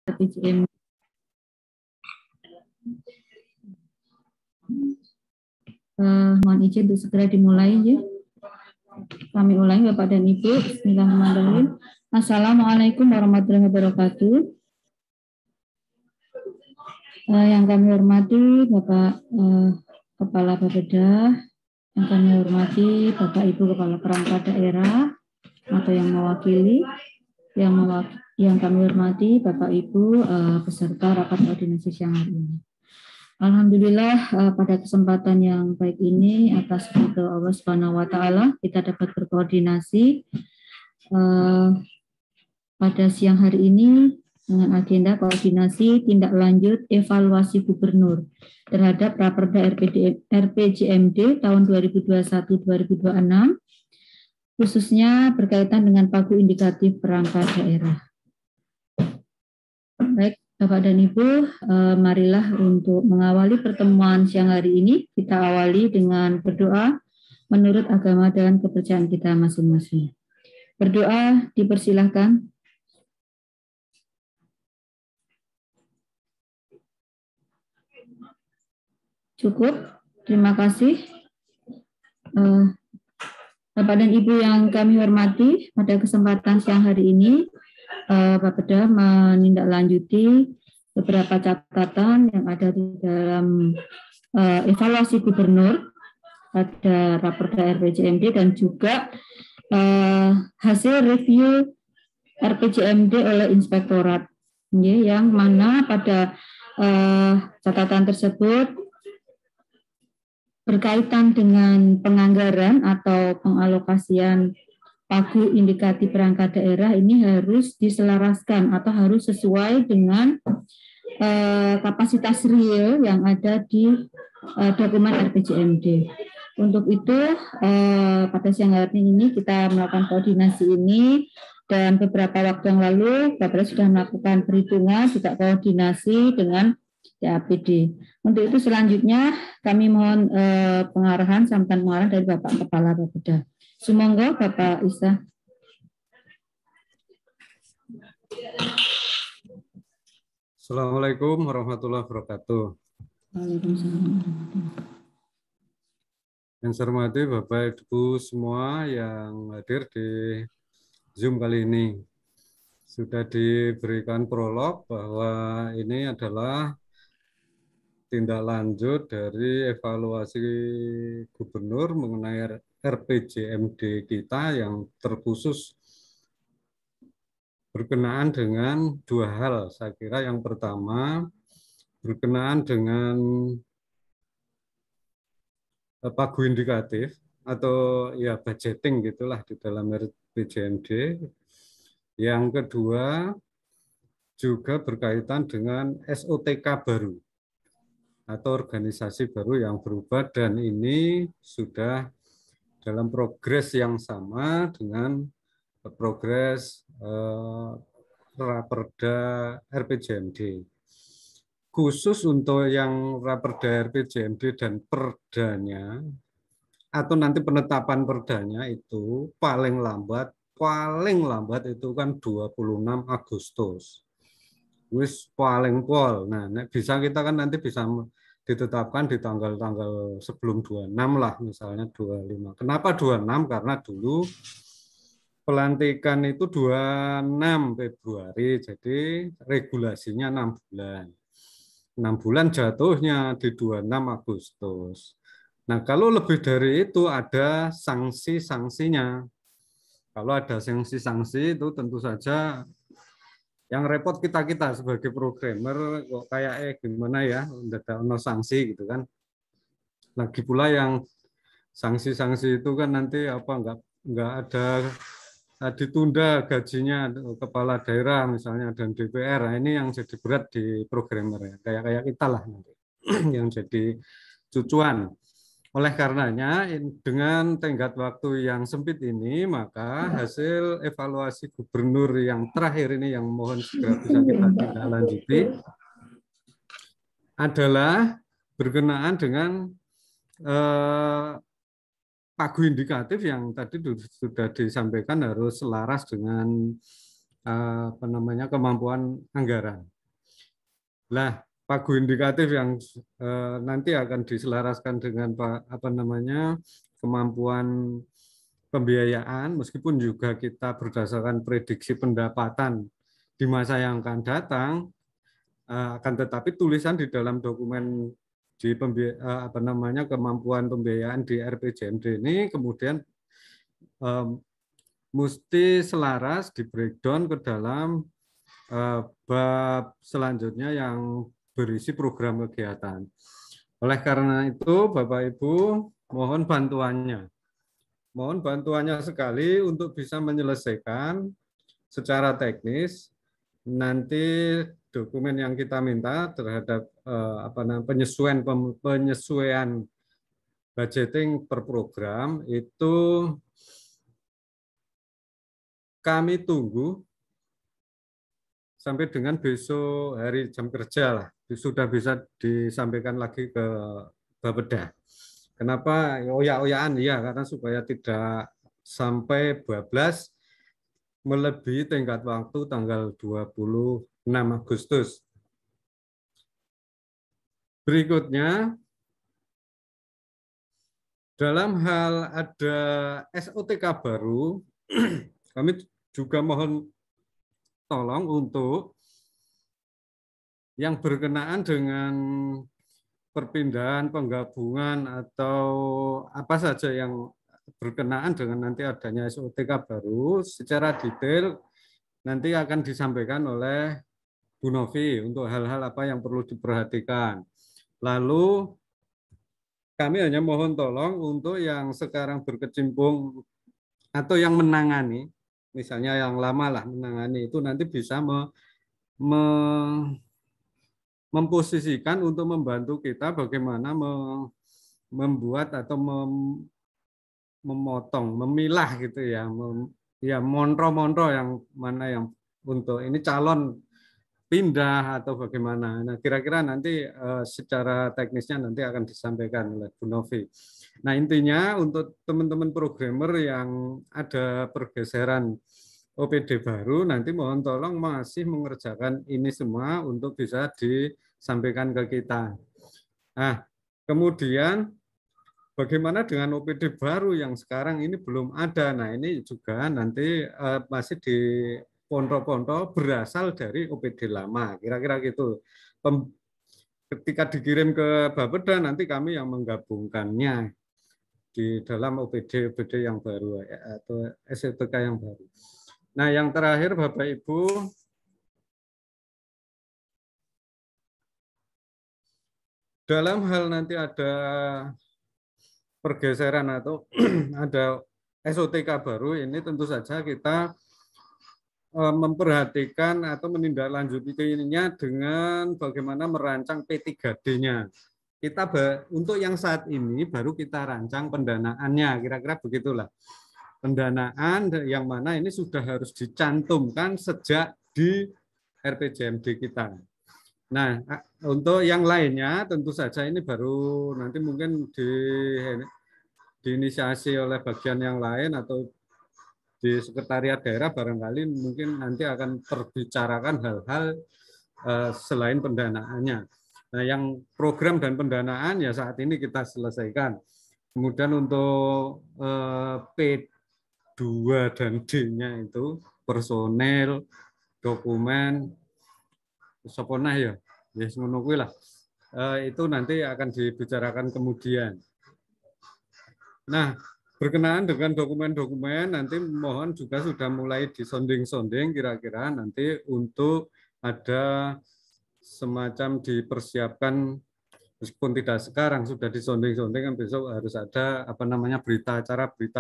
RPJM. Mohon izin untuk segera dimulai ya. Kami ulangi Bapak dan Ibu. Bismillahirrahmanirrahim. Assalamualaikum warahmatullahi wabarakatuh. Yang kami hormati Bapak Kepala Bapeda, yang kami hormati Bapak Ibu Kepala Perangkat Daerah atau yang mewakili, yang kami hormati Bapak Ibu peserta rapat koordinasi siang hari ini. Alhamdulillah pada kesempatan yang baik ini atas ridho Allah Subhanahu wa taala kita dapat berkoordinasi pada siang hari ini dengan agenda koordinasi tindak lanjut evaluasi gubernur terhadap Raperda RPJMD tahun 2021-2026 khususnya berkaitan dengan pagu indikatif perangkat daerah. Baik, Bapak dan Ibu, marilah untuk mengawali pertemuan siang hari ini, kita awali dengan berdoa menurut agama dan kepercayaan kita masing-masing. Berdoa dipersilahkan. Cukup, terima kasih. Bapak dan Ibu yang kami hormati, pada kesempatan siang hari ini, Bapeda menindaklanjuti beberapa catatan yang ada di dalam evaluasi gubernur pada Raperda RPJMD dan juga hasil review RPJMD oleh Inspektorat, yang mana pada catatan tersebut berkaitan dengan penganggaran atau pengalokasian pagu indikatif perangkat daerah ini harus diselaraskan atau harus sesuai dengan kapasitas real yang ada di dokumen RPJMD. Untuk itu pada siang hari ini kita melakukan koordinasi ini dan beberapa waktu yang lalu Bapak sudah melakukan perhitungan juga koordinasi dengan DAPD. Untuk itu selanjutnya kami mohon pengarahan sambutan pengarahan dari Bapak Kepala Bapeda. Sumangga Bapak Isa. Assalamualaikum warahmatullahi wabarakatuh. Waalaikumsalam. Yang saya hormati Bapak Ibu semua yang hadir di Zoom kali ini. Sudah diberikan prolog bahwa ini adalah tindak lanjut dari evaluasi gubernur mengenai RPJMD kita yang terkhusus berkenaan dengan dua hal. Saya kira yang pertama berkenaan dengan pagu indikatif atau ya budgeting gitulah di dalam RPJMD. Yang kedua juga berkaitan dengan SOTK baru atau organisasi baru yang berubah dan ini sudah dalam progres yang sama dengan progres Raperda RPJMD. Khusus untuk yang Raperda RPJMD dan perdanya atau nanti penetapan perdanya itu paling lambat itu kan 26 Agustus. Wis paling pol. Nah, bisa kita kan nanti bisa ditetapkan di tanggal-tanggal sebelum 26 lah, misalnya 25. Kenapa 26? Karena dulu pelantikan itu 26 Februari, jadi regulasinya 6 bulan. 6 bulan jatuhnya di 26 Agustus. Nah, kalau lebih dari itu ada sanksi-sanksinya. Kalau ada sanksi-sanksi itu tentu saja yang repot kita sebagai programmer kok kayak gimana ya, ada sanksi gitu kan. Lagi pula yang sanksi-sanksi itu kan nanti apa enggak ada ditunda gajinya kepala daerah misalnya dan DPR. Nah, ini yang jadi berat di programmer ya. Kayak kita lah nanti yang jadi cucuan. Oleh karenanya dengan tenggat waktu yang sempit ini maka hasil evaluasi gubernur yang terakhir ini yang mohon segera bisa kita tindak lanjuti adalah berkenaan dengan pagu indikatif yang tadi sudah disampaikan harus selaras dengan kemampuan anggaran. Lah, pagu indikatif yang nanti akan diselaraskan dengan kemampuan pembiayaan, meskipun juga kita berdasarkan prediksi pendapatan di masa yang akan datang, akan tetapi tulisan di dalam dokumen di kemampuan pembiayaan di RPJMD ini kemudian mesti selaras di breakdown ke dalam bab selanjutnya yang berisi program kegiatan. Oleh karena itu, Bapak Ibu, mohon bantuannya. Mohon bantuannya sekali untuk bisa menyelesaikan secara teknis nanti dokumen yang kita minta terhadap penyesuaian budgeting per program itu kami tunggu sampai dengan besok hari jam kerja lah, sudah bisa disampaikan lagi ke Bapeda. Kenapa oyak-oyakan? Ya, karena supaya tidak sampai bablas melebihi tenggat waktu tanggal 26 Agustus. Berikutnya, dalam hal ada SOTK baru, kami juga mohon tolong untuk yang berkenaan dengan perpindahan, penggabungan, atau apa saja yang berkenaan dengan nanti adanya SOTK baru, secara detail nanti akan disampaikan oleh Bu Novi untuk hal-hal apa yang perlu diperhatikan. Lalu kami hanya mohon tolong untuk yang sekarang berkecimpung atau yang menangani, misalnya yang lama lah menangani itu nanti bisa memposisikan untuk membantu kita bagaimana membuat atau memotong, memilah gitu ya, ya monro-monro yang mana yang untuk ini calon pindah atau bagaimana. Nah, kira-kira nanti secara teknisnya nanti akan disampaikan oleh Bu Novi. Nah, intinya untuk teman-teman programmer yang ada pergeseran OPD baru, nanti mohon tolong masih mengerjakan ini semua untuk bisa disampaikan ke kita. Nah, kemudian bagaimana dengan OPD baru yang sekarang ini belum ada? Nah, ini juga nanti masih di pondok-pondok berasal dari OPD lama, kira-kira gitu. Ketika dikirim ke Bapeda, nanti kami yang menggabungkannya di dalam OPD yang baru atau SOTK yang baru. Nah, yang terakhir Bapak Ibu, dalam hal nanti ada pergeseran atau ada SOTK baru, ini tentu saja kita memperhatikan atau menindaklanjutinya dengan bagaimana merancang P3D-nya. Kita untuk yang saat ini baru kita rancang pendanaannya, kira-kira begitulah. Pendanaan yang mana ini sudah harus dicantumkan sejak di RPJMD kita. Nah, untuk yang lainnya tentu saja ini baru nanti mungkin diinisiasi oleh bagian yang lain atau di sekretariat daerah barangkali mungkin nanti akan terbicarakan hal-hal selain pendanaannya. Nah, yang program dan pendanaan ya saat ini kita selesaikan. Kemudian untuk P2 dan D-nya itu personel, dokumen, soponah ya, yes, ngono kuwi lah. Itu nanti akan dibicarakan kemudian. Nah, berkenaan dengan dokumen-dokumen, nanti mohon juga sudah mulai disonding-sonding kira-kira nanti untuk ada semacam dipersiapkan, meskipun tidak sekarang sudah disonding-sonding, kan besok harus ada berita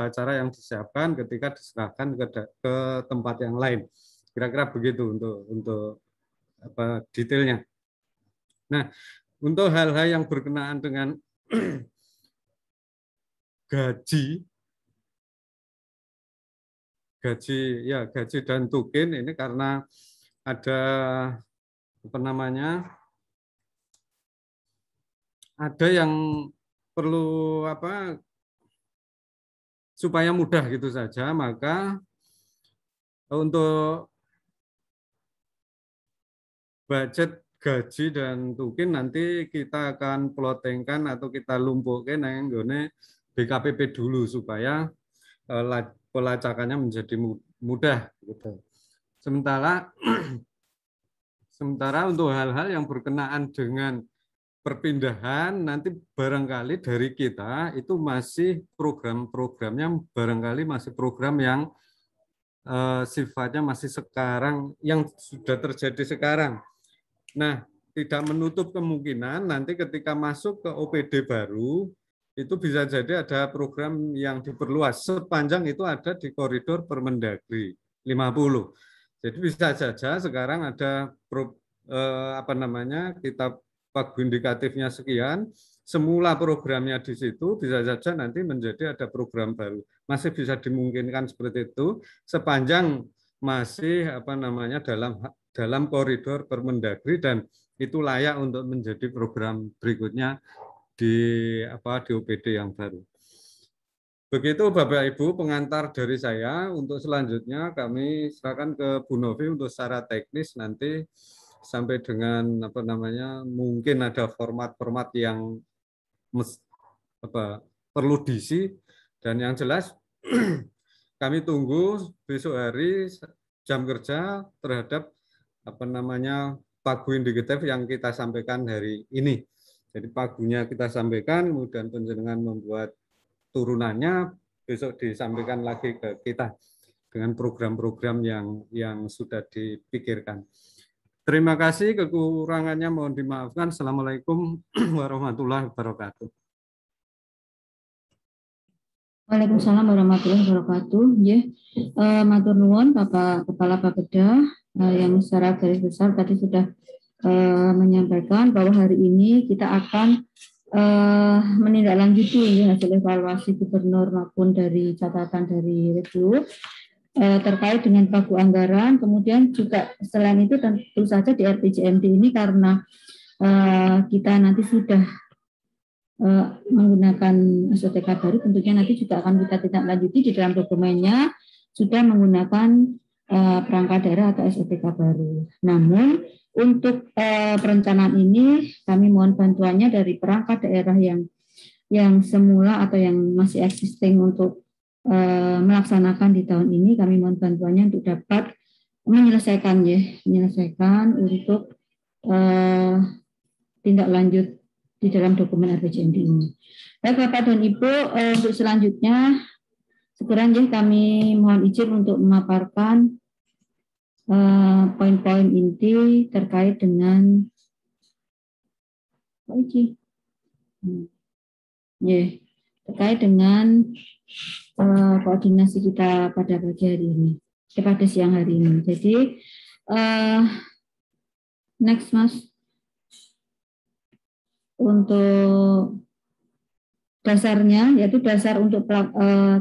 acara yang disiapkan ketika diserahkan ke tempat yang lain. Kira-kira begitu untuk detailnya. Nah, untuk hal-hal yang berkenaan dengan gaji dan tukin ini karena ada ada yang perlu supaya mudah gitu saja, maka untuk budget gaji dan tukin nanti kita akan plottingkan atau kita lumpuhkan yang nggone BKPP dulu supaya pelacakannya menjadi mudah gitu. Sementara untuk hal-hal yang berkenaan dengan perpindahan nanti barangkali dari kita itu masih program-programnya barangkali masih program yang sifatnya masih sekarang yang sudah terjadi sekarang. Nah, tidak menutup kemungkinan nanti ketika masuk ke OPD baru itu bisa jadi ada program yang diperluas sepanjang itu ada di koridor Permendagri 50. Jadi bisa saja sekarang ada kita pagu indikatifnya sekian, semula programnya di situ bisa saja nanti menjadi ada program baru. Masih bisa dimungkinkan seperti itu sepanjang masih dalam koridor Permendagri dan itu layak untuk menjadi program berikutnya di OPD yang baru. Begitu Bapak Ibu pengantar dari saya. Untuk selanjutnya kami serahkan ke Bu Novi untuk secara teknis nanti sampai dengan mungkin ada format-format yang perlu diisi dan yang jelas kami tunggu besok hari jam kerja terhadap pagu indikatif yang kita sampaikan hari ini. Jadi pagunya kita sampaikan, kemudian penjenengan membuat turunannya, besok disampaikan lagi ke kita dengan program-program yang sudah dipikirkan. Terima kasih, kekurangannya mohon dimaafkan. Assalamualaikum warahmatullahi wabarakatuh. Waalaikumsalam warahmatullahi wabarakatuh. Matur nuwun Bapak Kepala Bapeda yang secara garis besar tadi sudah menyampaikan bahwa hari ini kita akan menindaklanjuti hasil evaluasi gubernur maupun dari catatan dari review terkait dengan pagu anggaran. Kemudian juga selain itu tentu saja di RPJMD ini karena kita nanti sudah menggunakan SOTK baru, tentunya nanti juga akan kita tindak lanjuti di dalam dokumennya sudah menggunakan perangkat daerah atau SOTK baru. Namun untuk perencanaan ini kami mohon bantuannya dari perangkat daerah yang semula atau yang masih existing untuk melaksanakan di tahun ini. Kami mohon bantuannya untuk dapat menyelesaikan untuk tindak lanjut di dalam dokumen RPJMD ini. Baik Bapak dan Ibu, untuk selanjutnya sekarang kami mohon izin untuk memaparkan poin-poin inti terkait dengan terkait dengan koordinasi kita pada pagi hari ini, pada siang hari ini. Jadi next Mas, untuk dasarnya yaitu dasar untuk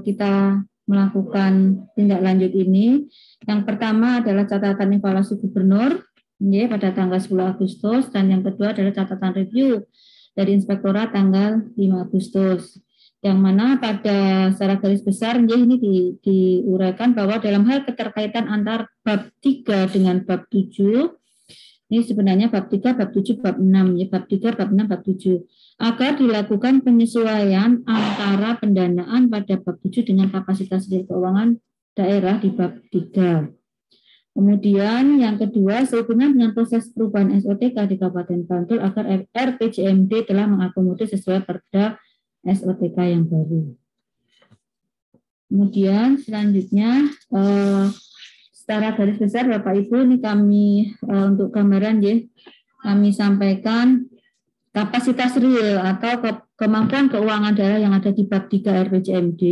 kita melakukan tindak lanjut ini. Yang pertama adalah catatan evaluasi gubernur pada tanggal 10 Agustus dan yang kedua adalah catatan review dari inspektorat tanggal 5 Agustus. Yang mana pada secara garis besar ini diuraikan bahwa dalam hal keterkaitan antar bab 3 dengan bab 7, ini sebenarnya bab 3, bab 7, bab 6, bab 3, bab 6, bab 7, agar dilakukan penyesuaian antara pendanaan pada bab 7 dengan kapasitas keuangan daerah di bab 3. Kemudian yang kedua, sehubungan dengan proses perubahan SOTK di Kabupaten Bantul agar RPJMD telah mengakomodir sesuai perda SOTK yang baru. Kemudian selanjutnya secara garis besar Bapak Ibu ini kami untuk gambaran kami sampaikan kapasitas real atau kemampuan keuangan daerah yang ada di bab 3 RPJMD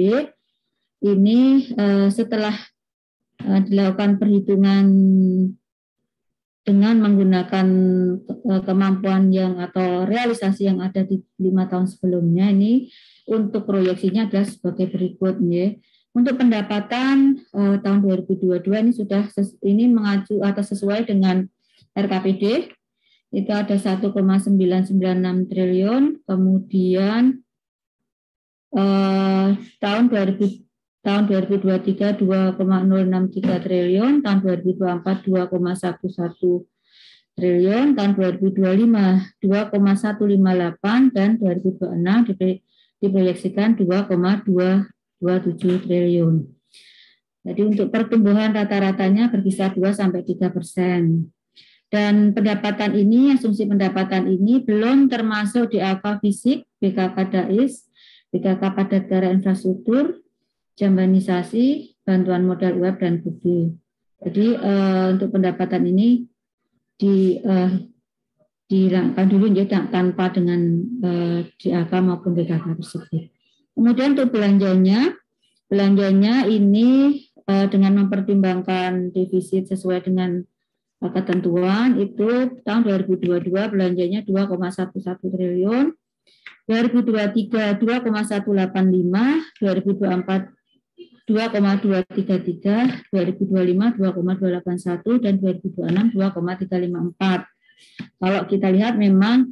ini setelah dilakukan perhitungan dengan menggunakan kemampuan yang atau realisasi yang ada di 5 tahun sebelumnya, ini untuk proyeksinya adalah sebagai berikut. Untuk pendapatan tahun 2022 ini mengacu atau sesuai dengan RKPD itu ada 1,996 triliun, kemudian tahun 2023 2,063 triliun, tahun 2024 2,11 triliun, tahun 2025 2,158 dan 2026 diproyeksikan 2,227 triliun. Jadi untuk pertumbuhan rata-ratanya berkisar 2-3%. Dan pendapatan ini, asumsi pendapatan ini belum termasuk DAK fisik, BKK DAIS, BKK padat karya infrastruktur, jambanisasi, bantuan modal UAP dan BUD. Jadi untuk pendapatan ini dirangkai dulu ya, tanpa dengan DAK maupun BKK tersebut. Kemudian untuk belanjanya ini dengan mempertimbangkan defisit sesuai dengan ketentuan itu tahun 2022 belanjanya 2,11 triliun, 2023 2,185, 2024 2,233, 2025 2,281 dan 2026 2,354. Kalau kita lihat memang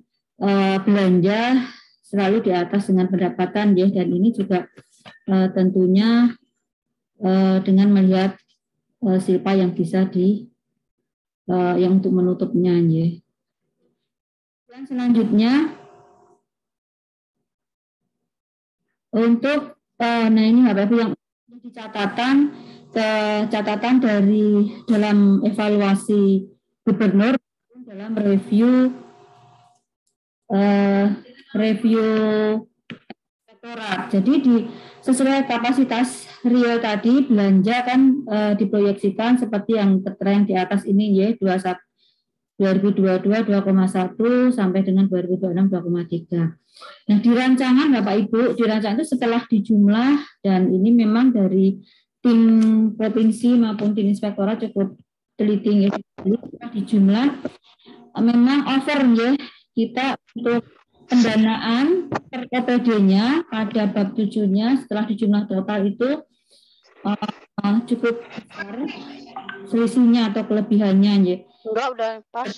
belanja selalu di atas dengan pendapatan ya, dan ini juga tentunya dengan melihat silpa yang bisa yang untuk menutupnya ya. Dan selanjutnya untuk nah ini Bapak Ibu yang di catatan dari dalam evaluasi gubernur dalam review rektorat. Jadi sesuai kapasitas real tadi belanja kan diproyeksikan seperti yang tertera di atas ini ya, 2022 2,1 sampai dengan 2026 2,3. Nah di rancangan Bapak Ibu, di rancangan itu setelah dijumlah, dan ini memang dari tim provinsi maupun tim inspektorat cukup teliti ya, setelah dijumlah memang over ya, kita untuk pendanaan per OPD-nya pada bab 7-nya setelah dijumlah total itu cukup besar selisihnya atau kelebihannya ya. Enggak, udah pas.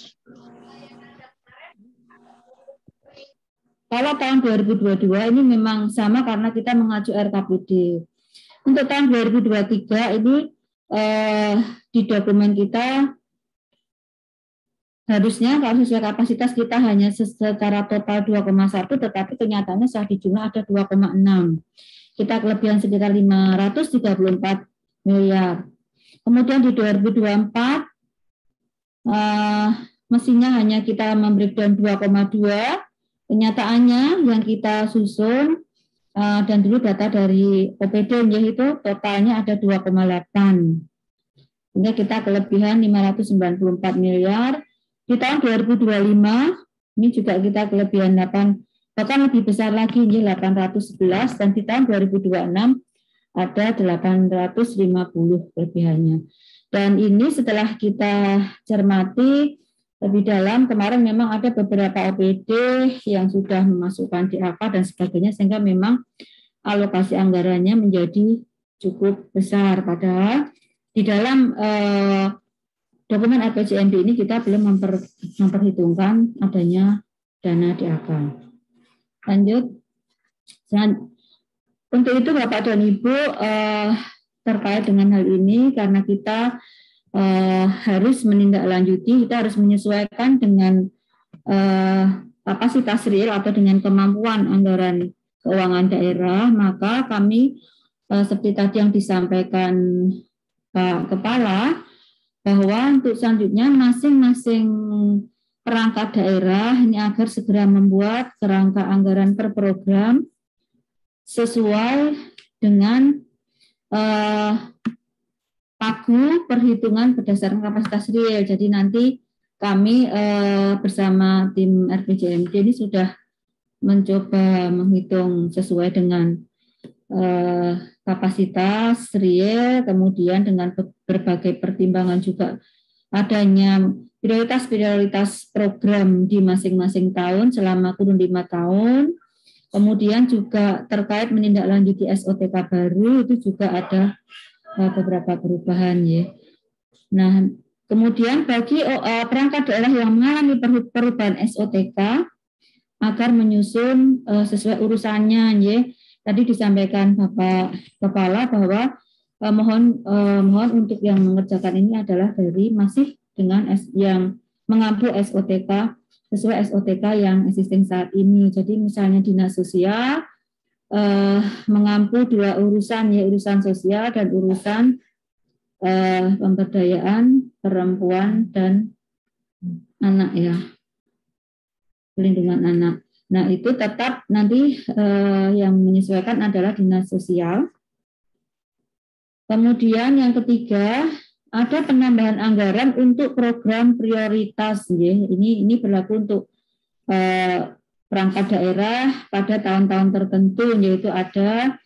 Kalau tahun 2022 ini memang sama karena kita mengacu RKPD. Untuk tahun 2023 ini di dokumen kita harusnya kalau sesuai kapasitas kita hanya secara total 2,1, tetapi kenyataannya saat dijumlah ada 2,6. Kita kelebihan sekitar 534 miliar. Kemudian di 2024 mestinya hanya kita membreakdown 2,2. Kenyataannya yang kita susun dan dulu data dari OPD yaitu totalnya ada 2,8. Sehingga kita kelebihan 594 miliar. Di tahun 2025 ini juga kita kelebihan 8, bahkan lebih besar lagi ini 811, dan di tahun 2026 ada 850 kelebihannya. Dan ini setelah kita cermati lebih dalam, kemarin memang ada beberapa OPD yang sudah memasukkan DAK dan sebagainya, sehingga memang alokasi anggarannya menjadi cukup besar. Padahal di dalam dokumen RPJMD ini kita belum memperhitungkan adanya dana DAK. Lanjut. Untuk itu Bapak dan Ibu terkait dengan hal ini, karena kita harus menindaklanjuti, kita harus menyesuaikan dengan kapasitas real atau dengan kemampuan anggaran keuangan daerah, maka kami seperti tadi yang disampaikan Pak Kepala, bahwa untuk selanjutnya masing-masing perangkat daerah ini agar segera membuat kerangka anggaran per program sesuai dengan pagu perhitungan berdasarkan kapasitas real. Jadi nanti kami bersama tim RPJMD ini sudah mencoba menghitung sesuai dengan kapasitas real, kemudian dengan berbagai pertimbangan juga adanya prioritas-prioritas program di masing-masing tahun selama kurun 5 tahun. Kemudian juga terkait menindaklanjuti SOTK baru itu juga ada beberapa perubahan ya. Nah, kemudian bagi perangkat daerah yang mengalami perubahan SOTK agar menyusun sesuai urusannya ya. Tadi disampaikan Bapak Kepala bahwa mohon untuk yang mengerjakan ini adalah dari masih dengan yang mengampu SOTK sesuai SOTK yang existing saat ini. Jadi misalnya dinas sosial mengampu dua urusan, ya urusan sosial dan urusan pemberdayaan perempuan dan anak, ya, perlindungan anak. Nah, itu tetap nanti yang menyesuaikan adalah dinas sosial. Kemudian yang ketiga, ada penambahan anggaran untuk program prioritas. Ya. Ini berlaku untuk perangkat daerah pada tahun-tahun tertentu, yaitu ada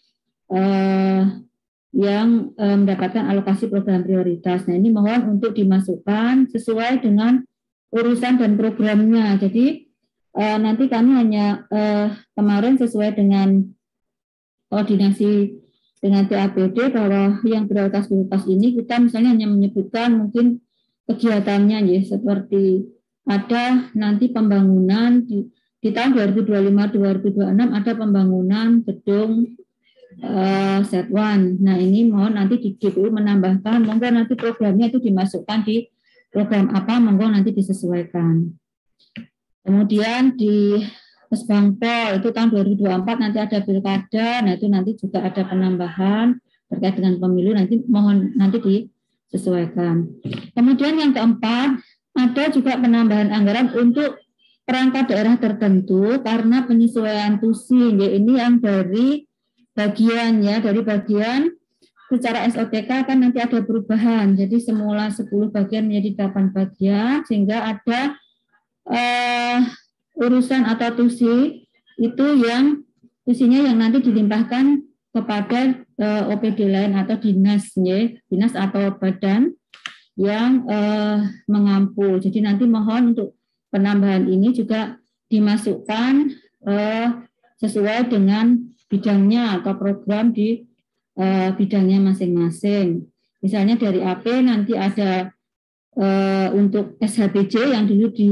yang mendapatkan alokasi program prioritas. Nah, ini mohon untuk dimasukkan sesuai dengan urusan dan programnya. Jadi nanti kami hanya kemarin sesuai dengan koordinasi dengan TAPD bahwa yang prioritas ini kita misalnya hanya menyebutkan mungkin kegiatannya, ya, seperti ada nanti pembangunan di tahun 2025-2026 ada pembangunan gedung Set1. Nah, ini mohon nanti di GPU menambahkan, monggo nanti programnya itu dimasukkan di program apa, monggo nanti disesuaikan. Kemudian di Kesbangpol itu tahun 2024 nanti ada pilkada, nah itu nanti juga ada penambahan terkait dengan pemilu, nanti mohon nanti disesuaikan. Kemudian yang keempat, ada juga penambahan anggaran untuk perangkat daerah tertentu karena penyesuaian TUSI, ya, ini yang dari bagian, ya, dari bagian secara SOTK kan nanti ada perubahan, jadi semula 10 bagian menjadi 8 bagian, sehingga ada urusan atau TUSI itu yang TUSI-nya yang nanti dilimpahkan kepada OPD lain atau dinas, ya, dinas atau badan yang mengampu. Jadi nanti mohon untuk penambahan ini juga dimasukkan sesuai dengan bidangnya atau program di bidangnya masing-masing. Misalnya dari AP nanti ada untuk SHBJ yang dulu di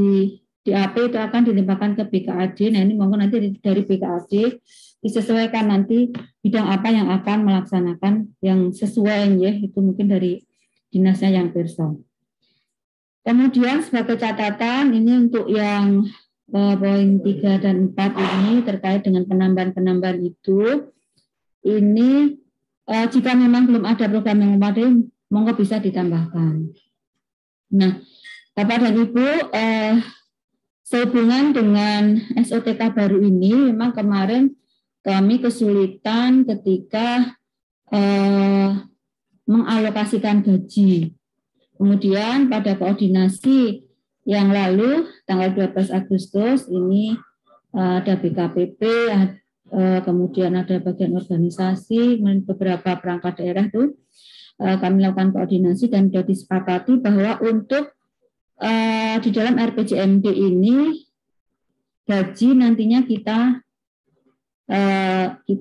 AP itu akan dilimpahkan ke BKAD. Nah, ini monggo nanti dari BKAD disesuaikan nanti bidang apa yang akan melaksanakan yang sesuai, ya, itu mungkin dari dinasnya yang pirsa. Kemudian sebagai catatan ini untuk yang poin 3 dan 4 ini terkait dengan penambahan-penambahan itu, ini jika memang belum ada program yang memadai, monggo bisa ditambahkan. Nah, Bapak dan Ibu, sehubungan dengan SOTK baru ini, memang kemarin kami kesulitan ketika mengalokasikan gaji. Kemudian pada koordinasi yang lalu, tanggal 12 Agustus, ini ada BKPP, kemudian ada bagian organisasi, beberapa perangkat daerah itu kami lakukan koordinasi dan sudah disepakati bahwa untuk di dalam RPJMD ini gaji nantinya kita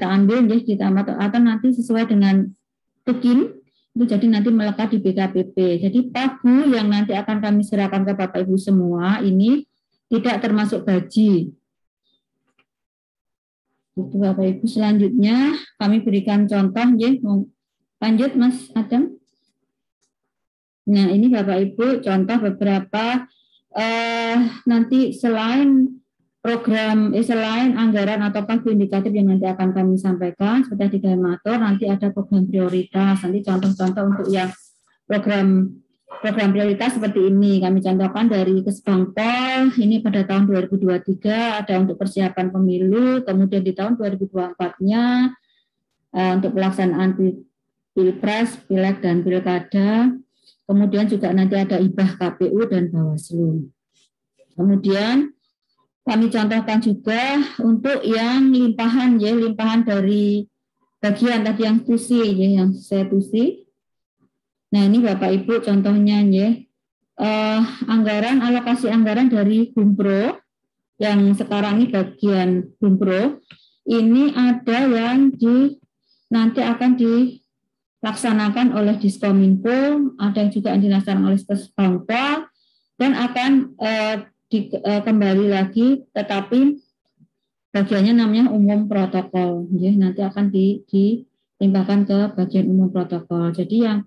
ambil, ya, ditambah atau nanti sesuai dengan tukin itu, jadi nanti melekat di BKPP. Jadi pagu yang nanti akan kami serahkan ke Bapak Ibu semua ini tidak termasuk gaji. Itu Bapak Ibu. Selanjutnya kami berikan contoh, ya. Lanjut Mas Adam. Nah, ini Bapak Ibu contoh beberapa nanti selain program, selain anggaran atau pagu indikatif yang nanti akan kami sampaikan seperti di Matur, nanti ada program prioritas. Nanti contoh-contoh untuk yang program prioritas seperti ini kami contohkan dari Kesbangpol. Ini pada tahun 2023 ada untuk persiapan pemilu, kemudian di tahun 2024-nya untuk pelaksanaan Pilpres, Pileg, dan Pilkada. Kemudian juga nanti ada hibah KPU dan Bawaslu. Kemudian kami contohkan juga untuk yang limpahan, ya, limpahan dari bagian tadi yang TUSI, ya, yang saya TUSI. Nah, ini Bapak Ibu contohnya, ya, anggaran, alokasi anggaran dari Bumpro yang sekarang ini bagian Bumpro ini ada yang nanti akan dilaksanakan oleh Diskominfo, ada yang juga yang dilaksanakan oleh Kesbangpol, dan akan kembali lagi, tetapi bagiannya namanya umum protokol, ya, nanti akan dilimpahkan ke bagian umum protokol. Jadi yang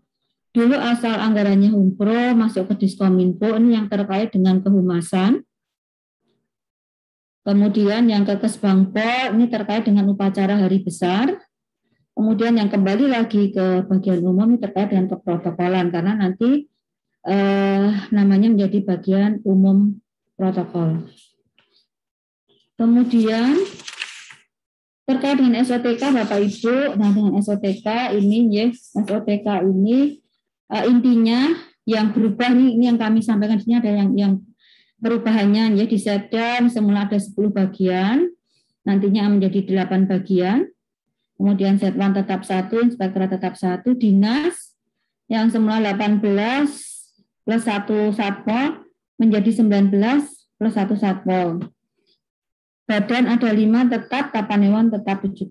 dulu asal anggarannya Humpro masuk ke Diskominfo, ini yang terkait dengan kehumasan. Kemudian yang ke Kesbangpol ini terkait dengan upacara hari besar. Kemudian yang kembali lagi ke bagian umum ini terkait dengan keprotokolan, karena nanti namanya menjadi bagian umum protokol. Kemudian terkait dengan SOTK Bapak Ibu, nah dengan SOTK ini ya, SOTK ini intinya yang berubah ini yang kami sampaikan di sini ada yang perubahannya ya, di Setdan semula ada 10 bagian, nantinya menjadi 8 bagian. Kemudian Setwan tetap 1, Inspektorat tetap 1, Dinas yang semula 18 plus 1 Satpol menjadi 19 plus 1 Satpol. Badan ada 5 tetap, Tapanewan tetap 17.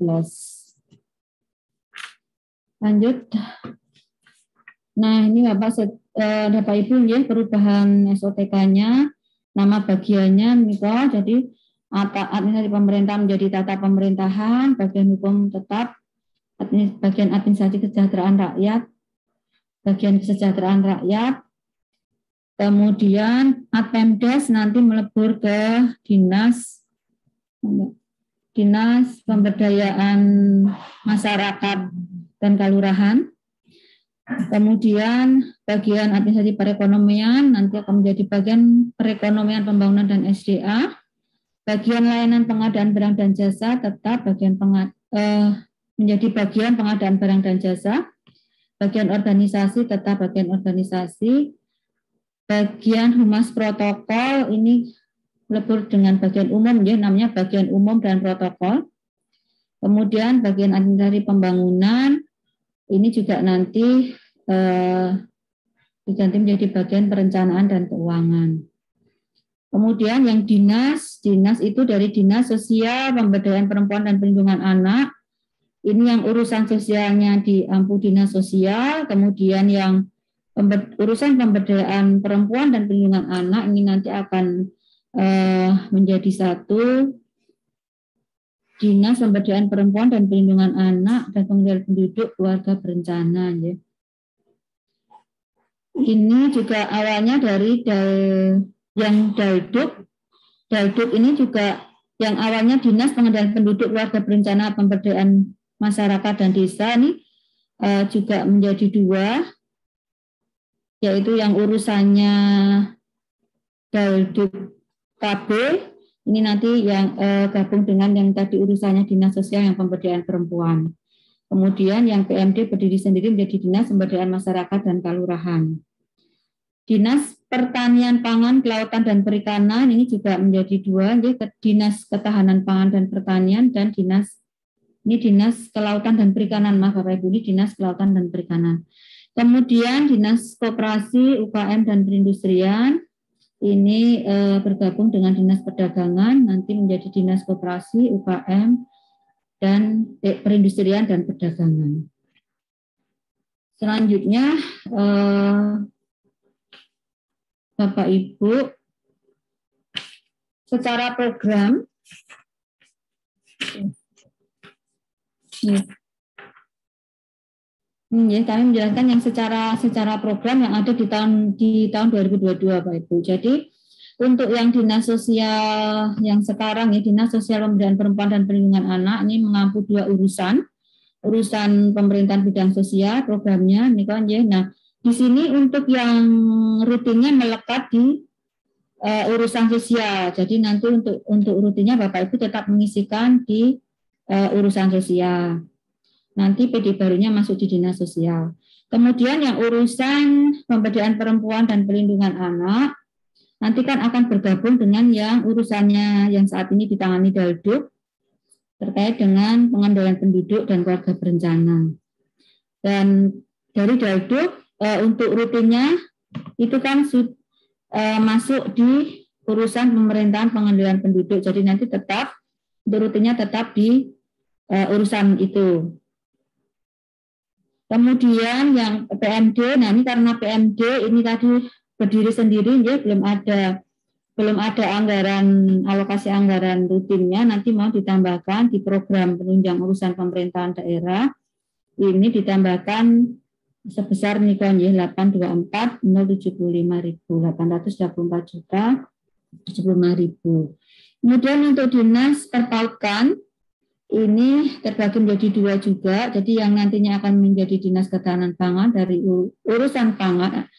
Lanjut. Nah, ini Bapak Ibu ya, perubahan SOTK-nya, nama bagiannya Miko, jadi administrasi pemerintah menjadi tata pemerintahan, bagian hukum tetap, bagian administrasi kesejahteraan rakyat, bagian kesejahteraan rakyat, kemudian Adpemdes nanti melebur ke Dinas Pemberdayaan Masyarakat dan Kelurahan. Kemudian bagian administrasi perekonomian nanti akan menjadi bagian perekonomian pembangunan dan SDA. Bagian layanan pengadaan barang dan jasa tetap menjadi bagian pengadaan barang dan jasa. Bagian organisasi tetap bagian organisasi. Bagian humas protokol ini lebur dengan bagian umum ya, namanya bagian umum dan protokol. Kemudian bagian administrasi pembangunan ini juga nanti diganti menjadi bagian perencanaan dan keuangan. Kemudian yang dinas itu dari Dinas Sosial, Pemberdayaan Perempuan dan Perlindungan Anak. Ini yang urusan sosialnya di ampu Dinas Sosial, kemudian yang urusan pemberdayaan perempuan dan perlindungan anak ini nanti akan menjadi satu Dinas Pemberdayaan Perempuan dan Perlindungan Anak dan Pengendalian Penduduk Keluarga Berencana ya. Ini juga awalnya dari yang Dalduk ini juga yang awalnya Dinas Pengendalian Penduduk Keluarga Berencana Pemberdayaan Masyarakat dan Desa ini juga menjadi 2, yaitu yang urusannya Dalduk KB ini nanti yang gabung dengan yang tadi urusannya Dinas Sosial yang Pemberdayaan Perempuan. Kemudian yang PMD berdiri sendiri menjadi Dinas Pemberdayaan Masyarakat dan Kelurahan. Dinas Pertanian Pangan, Kelautan dan Perikanan ini juga menjadi 2, yaitu Dinas Ketahanan Pangan dan Pertanian dan Dinas Kelautan dan Perikanan, maaf Bapak Ibu, ini Dinas Kelautan dan Perikanan. Kemudian Dinas Koperasi, UKM dan Perindustrian ini bergabung dengan Dinas Perdagangan, nanti menjadi Dinas Koperasi, UKM dan Perindustrian dan Perdagangan. Selanjutnya Bapak Ibu, secara program kami menjelaskan yang secara program yang ada di tahun 2022 Pak Ibu. Jadi untuk yang Dinas Sosial yang sekarang ya, Dinas Sosial Pemberdayaan Perempuan dan Perlindungan Anak ini mengampu 2 urusan pemerintahan bidang sosial programnya ini kan ya. Nah, di sini untuk yang rutinnya melekat di urusan sosial. Jadi nanti untuk rutinnya Bapak Ibu tetap mengisikan di urusan sosial. Nanti PD barunya masuk di Dinas Sosial. Kemudian yang urusan pemberdayaan perempuan dan perlindungan anak nanti kan akan bergabung dengan yang urusannya yang saat ini ditangani Dalduk terkait dengan pengendalian penduduk dan keluarga berencana. Dan dari Dalduk untuk rutinnya itu kan masuk di urusan pemerintahan pengendalian penduduk. Jadi nanti tetap untuk rutinnya tetap di urusan itu. Kemudian yang PMD, nah ini karena PMD ini tadi berdiri sendiri, ya belum ada anggaran alokasi anggaran rutinnya. Nanti mau ditambahkan di program penunjang urusan pemerintahan daerah. Ini ditambahkan sebesar nika nggih 824.075.824 juta 75.000. Kemudian untuk dinas terpautkan ini terbagi menjadi 2 juga. Jadi yang nantinya akan menjadi dinas ketahanan pangan dari urusan pangan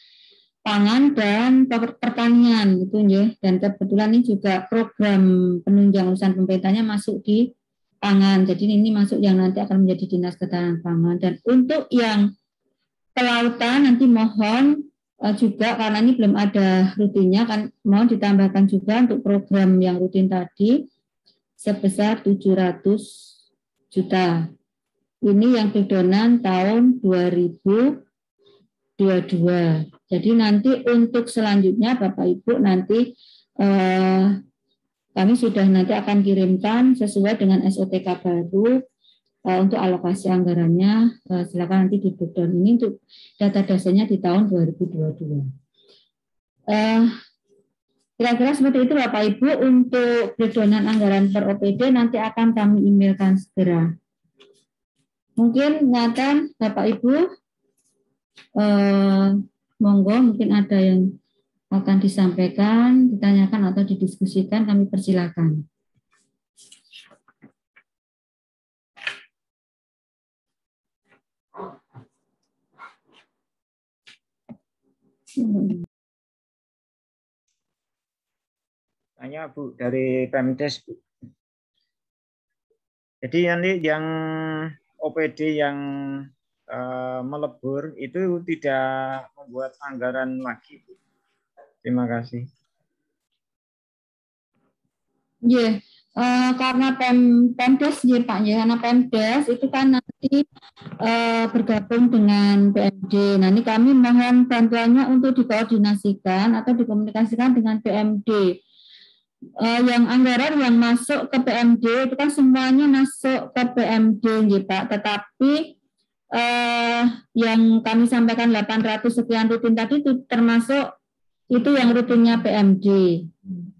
dan pertanian gitu ya. Dan kebetulan ini juga program penunjang urusan pemerintahnya masuk di pangan. Jadi ini masuk yang nanti akan menjadi dinas ketahanan pangan. Dan untuk yang kelautan nanti mohon juga karena ini belum ada rutinnya kan mohon ditambahkan juga untuk program yang rutin tadi sebesar 700 juta. Ini yang pedoman tahun 2022. Jadi nanti untuk selanjutnya Bapak Ibu nanti kami sudah nanti akan kirimkan sesuai dengan SOTK baru untuk alokasi anggarannya. Silakan nanti di breakdown ini untuk data dasarnya di tahun 2022. Kira-kira seperti itu Bapak Ibu. Untuk breakdownan anggaran per OPD nanti akan kami emailkan segera. Mungkin Nathan Bapak Ibu, monggo mungkin ada yang akan disampaikan, ditanyakan atau didiskusikan, kami persilakan. Tanya Bu dari Pemdes Bu. Jadi nanti yang OPD yang melebur itu tidak membuat anggaran lagi Bu. Terima kasih. Yeah. Karena Pemdes ya Pak ya, karena Pemdes itu kan nanti bergabung dengan PMD. Nah ini kami mohon bantuannya untuk dikoordinasikan atau dikomunikasikan dengan PMD. Yang anggaran yang masuk ke PMD itu kan semuanya masuk ke PMD ya Pak. Tetapi yang kami sampaikan 800 sekian rutin tadi itu termasuk itu yang rutinnya PMD.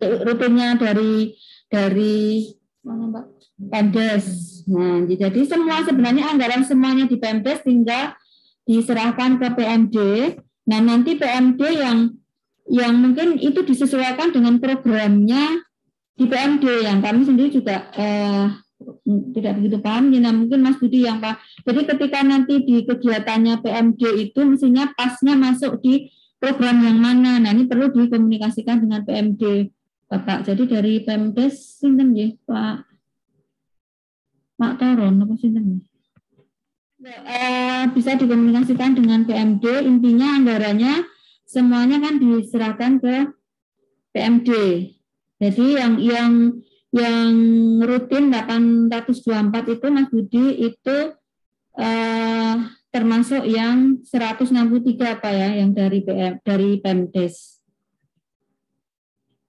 Rutinnya dari mana Mbak? Pemdes. Nah, jadi semua sebenarnya anggaran semuanya di Pemdes tinggal diserahkan ke PMD. Nah, nanti PMD yang mungkin itu disesuaikan dengan programnya di PMD yang kami sendiri juga tidak begitu paham. Nah, mungkin Mas Budi yang Pak. Jadi ketika nanti di kegiatannya PMD itu mestinya pasnya masuk di program yang mana. Nah, ini perlu dikomunikasikan dengan PMD. Bapak, jadi dari Pemdes sinten nggih Pak Toron apa sinten? Bisa dikomunikasikan dengan PMD, intinya anggarannya semuanya kan diserahkan ke PMD. Jadi yang rutin 824 itu Mas Budi itu termasuk yang 163 apa ya yang dari Pemdes.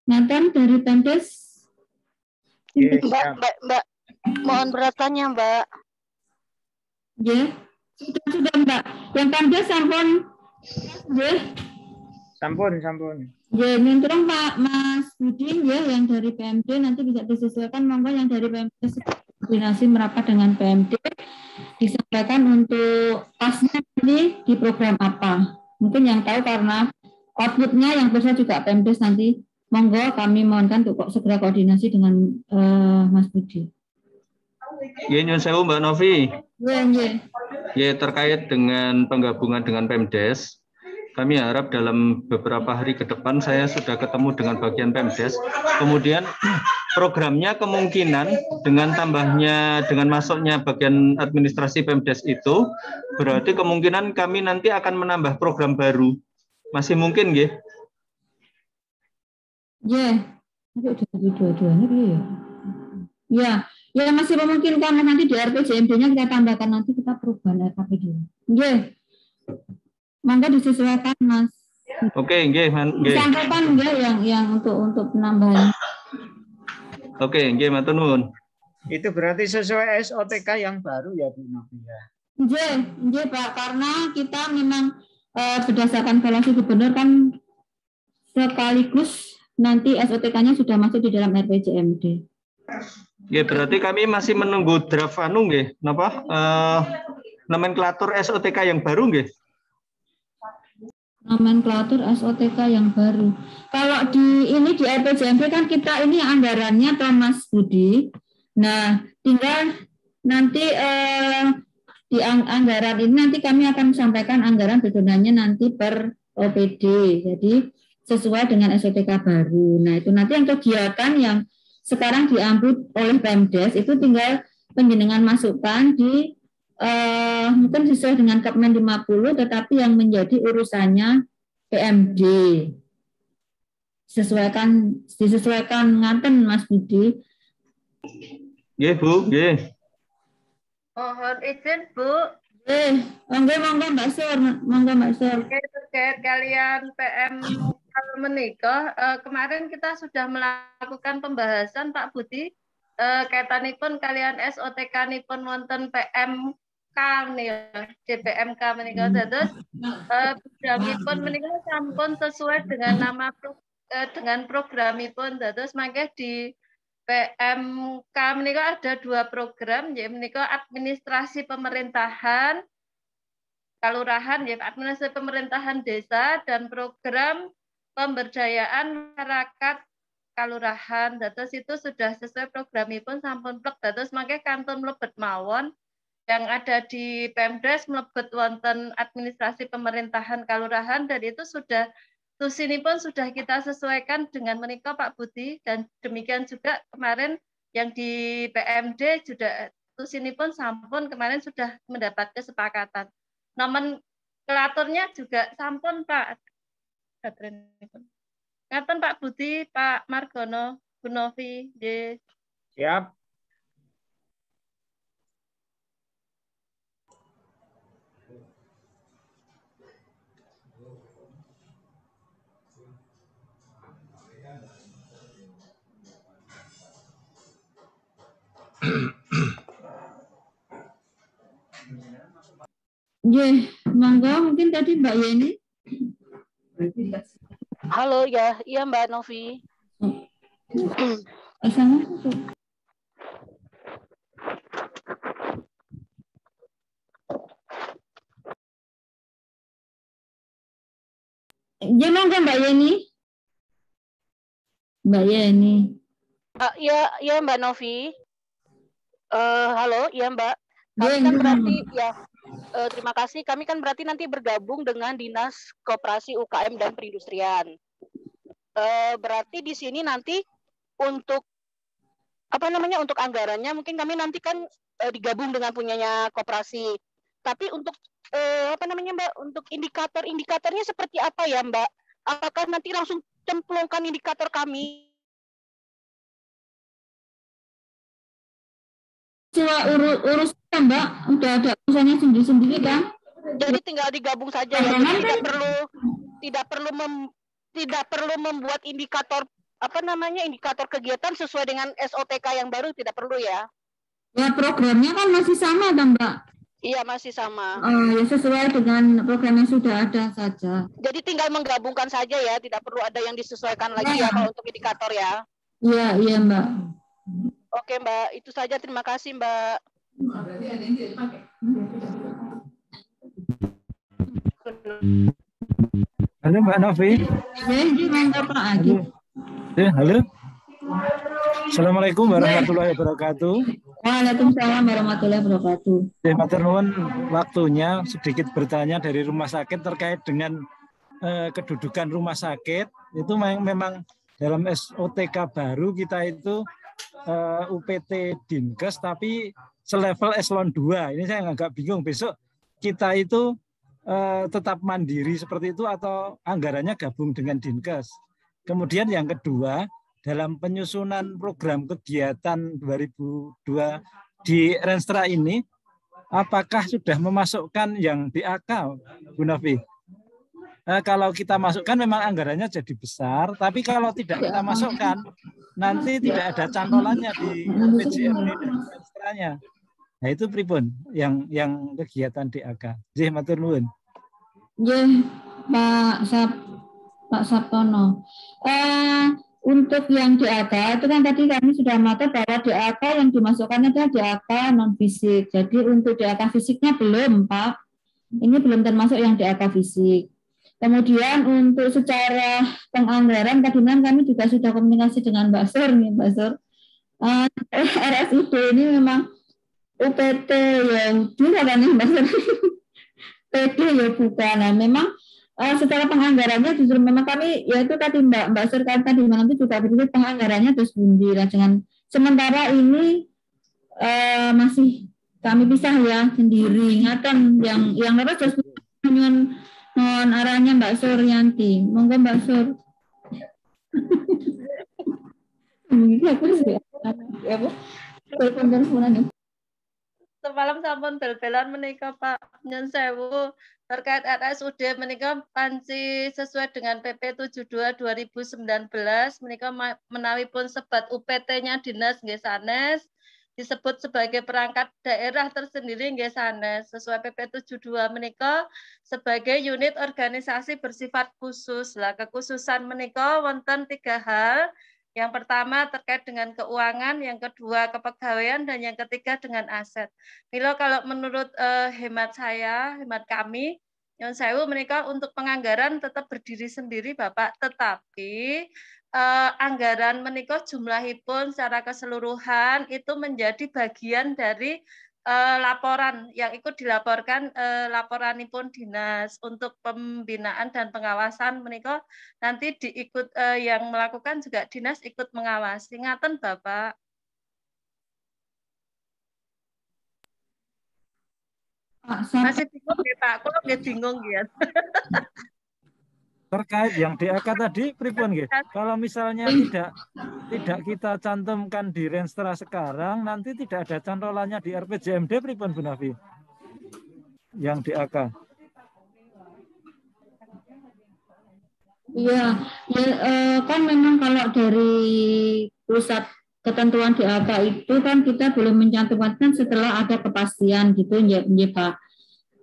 Nathan dari Pemdes. Mbak, mohon bertanya Mbak. Ya, sudah Mbak. Yang Pemdes sampun. Ya. Sampun. Ya, ini tolong Pak Mas Budi ya yang dari PMD nanti bisa disesuaikan monggo yang dari Pemdes koordinasi merapat dengan PMD disampaikan untuk pasnya ini di program apa. Mungkin yang tahu karena outputnya yang besar juga Pemdes nanti. Monggo kami mohonkan untuk segera koordinasi dengan Mas Budi. Ya, nyun sewu Mbak Novi. Ya. Ya, terkait dengan penggabungan dengan Pemdes, kami harap dalam beberapa hari ke depan saya sudah ketemu dengan bagian Pemdes. Kemudian programnya kemungkinan dengan tambahnya, dengan masuknya bagian administrasi Pemdes itu, berarti kemungkinan kami nanti akan menambah program baru. Masih mungkin, nggih? Ya, ya masih memungkinkan nanti di RPJMD-nya kita tambahkan nanti kita perubahan RKPD. Ya, mangga disesuaikan Mas. Oke, nggih. Sampaikan nggih yang untuk penambahan. Oke, nggih matur nuwun. Itu berarti sesuai SOTK yang baru ya Bu Novia. Nggih Pak, karena kita memang berdasarkan evaluasi gubernur kan sekaligus nanti SOTK-nya sudah masuk di dalam RPJMD. Ya, berarti kami masih menunggu draft nggih, napa? Nomenklatur SOTK yang baru nggih. Nomenklatur SOTK yang baru. Kalau di RPJMD kan kita ini anggarannya toh Mas Budi. Nah, tinggal nanti di anggaran ini nanti kami akan sampaikan anggaran didonanya nanti per OPD. Jadi sesuai dengan SOTK baru. Nah, itu nanti yang kegiatan yang sekarang diambil oleh Pemdes itu tinggal penjenengan masukkan di mungkin sesuai dengan Kepmen 50, tetapi yang menjadi urusannya PMD. Disesuaikan ngaten Mas Budi. Nggih, Bu, nggih. Mohon izin, Bu. Monggo Mbak Sur, Terkait kalian PM menikah, kemarin kita sudah melakukan pembahasan Pak Budi kaitanipun kalian SOTK nipun wonten PMK nih, DPMK menikah. Terus programipun menikah sampun sesuai dengan nama dengan programipun. Terus mangke di PMK menikah ada 2 program, yaitu menikah administrasi pemerintahan kalurahan, ya administrasi pemerintahan desa, dan program pemberdayaan masyarakat kalurahan. Dados itu sudah sesuai programipun sampun plek. Dados mangke kantun mlebet mawon yang ada di Pemdes mlebet wonten administrasi pemerintahan kalurahan, dan itu sudah tusinipun sudah kita sesuaikan dengan menika Pak Budi, dan demikian juga kemarin yang di PMD juga tusinipun sampun kemarin sudah mendapat kesepakatan. Nomenklaturnya juga sampun Pak. Ngaten Pak Budi, Pak Margono, Bu Novi, nggih. Siap. Nggih, monggo mungkin tadi Mbak Yeni. Halo ya, iya Mbak Novi. Sama. Ya monggo Mbak Yeni. Mbak Yeni. Iya Mbak Novi. Halo, iya Mbak. Kami kan berarti ya. Terima kasih. Kami kan berarti nanti bergabung dengan Dinas Koperasi UKM dan Perindustrian. Berarti di sini nanti untuk untuk anggarannya mungkin kami nanti kan digabung dengan punyanya koperasi. Tapi untuk Mbak, untuk indikatornya seperti apa ya Mbak? Apakah nanti langsung cemplungkan indikator kami? Uruskan Mbak, udah ada urusannya sendiri-sendiri kan? Jadi tinggal digabung saja ya. Tidak perlu membuat indikator indikator kegiatan sesuai dengan SOTK yang baru, tidak perlu ya. Ya programnya kan masih sama kan Mbak? Iya masih sama. Ya sesuai dengan program yang sudah ada saja. Jadi tinggal menggabungkan saja ya, tidak perlu ada yang disesuaikan lagi ya kalau untuk indikator ya. Iya Mbak. Oke Mbak, itu saja, terima kasih Mbak. Halo Mbak Novi. Halo. Assalamualaikum warahmatullahi wabarakatuh. Waalaikumsalam warahmatullahi wabarakatuh. Matur nuwun waktunya, sedikit bertanya dari rumah sakit terkait dengan kedudukan rumah sakit. Itu memang dalam SOTK baru kita itu UPT Dinkes tapi selevel eselon 2. Ini saya agak bingung, besok kita itu tetap mandiri seperti itu atau anggarannya gabung dengan Dinkes. Kemudian yang kedua, dalam penyusunan program kegiatan 2002 di Renstra ini, apakah sudah memasukkan yang DAK, Bu Novi? Kalau kita masukkan memang anggarannya jadi besar, tapi kalau tidak kita masukkan, nanti tidak ada cantolannya di PJMD dan Renstranya. Nah itu pripun yang kegiatan DAK. Nggih matur nuwun. Nggih, Pak Sabtono. Untuk yang DAK itu kan tadi kami sudah matur bahwa DAK yang dimasukkan adalah DAK non fisik. Jadi untuk DAK fisiknya belum, Pak. Ini belum termasuk yang DAK fisik. Kemudian untuk secara penganggaran tadi malam kami juga sudah komunikasi dengan Mbak Sur nih, Mbak Sur. RSUD ini memang UPT ya juga kan ya Mbak Sur. PD ya bukan. Nah, memang secara penganggarannya justru memang kami ya itu tadi Mbak Sur kan tadi malam itu juga berarti penganggarannya terus bundi lah dengan sementara ini masih kami pisah ya sendiri ingatan yang terus dengan arahnya Mbak Suryanti. Monggo Mbak Sur. Semalam sampun bel-belan menika Pak Nyun Sewu terkait RSUD menika panci sesuai dengan PP 72 2019 menika menawi pun sebat UPT-nya dinas nggih sanes disebut sebagai perangkat daerah tersendiri nggih sanes sesuai PP 72 menika sebagai unit organisasi bersifat khusus. Lah kekhususan menika wonten 3 hal. Yang pertama terkait dengan keuangan, yang kedua kepegawaian, dan yang ketiga dengan aset. Milo kalau menurut hemat saya, hemat kami, Nyun Sewu mereka untuk penganggaran tetap berdiri sendiri Bapak, tetapi anggaran menika jumlahipun secara keseluruhan itu menjadi bagian dari laporan yang ikut dilaporkan laporanipun dinas untuk pembinaan dan pengawasan menika nanti diikut yang melakukan juga dinas ikut mengawasi. Ngaten Bapak. Masih bingung ya Pak, kalau nggak bingung ya. Terkait yang DAK tadi, pripun nggih? Kalau misalnya tidak kita cantumkan di Renstra sekarang, nanti tidak ada cantolannya di RPJMD, pripun Bu Nafi? Yang DAK. Iya, kan memang kalau dari pusat ketentuan DAK itu kan kita boleh mencantumkan setelah ada kepastian gitu ya Pak.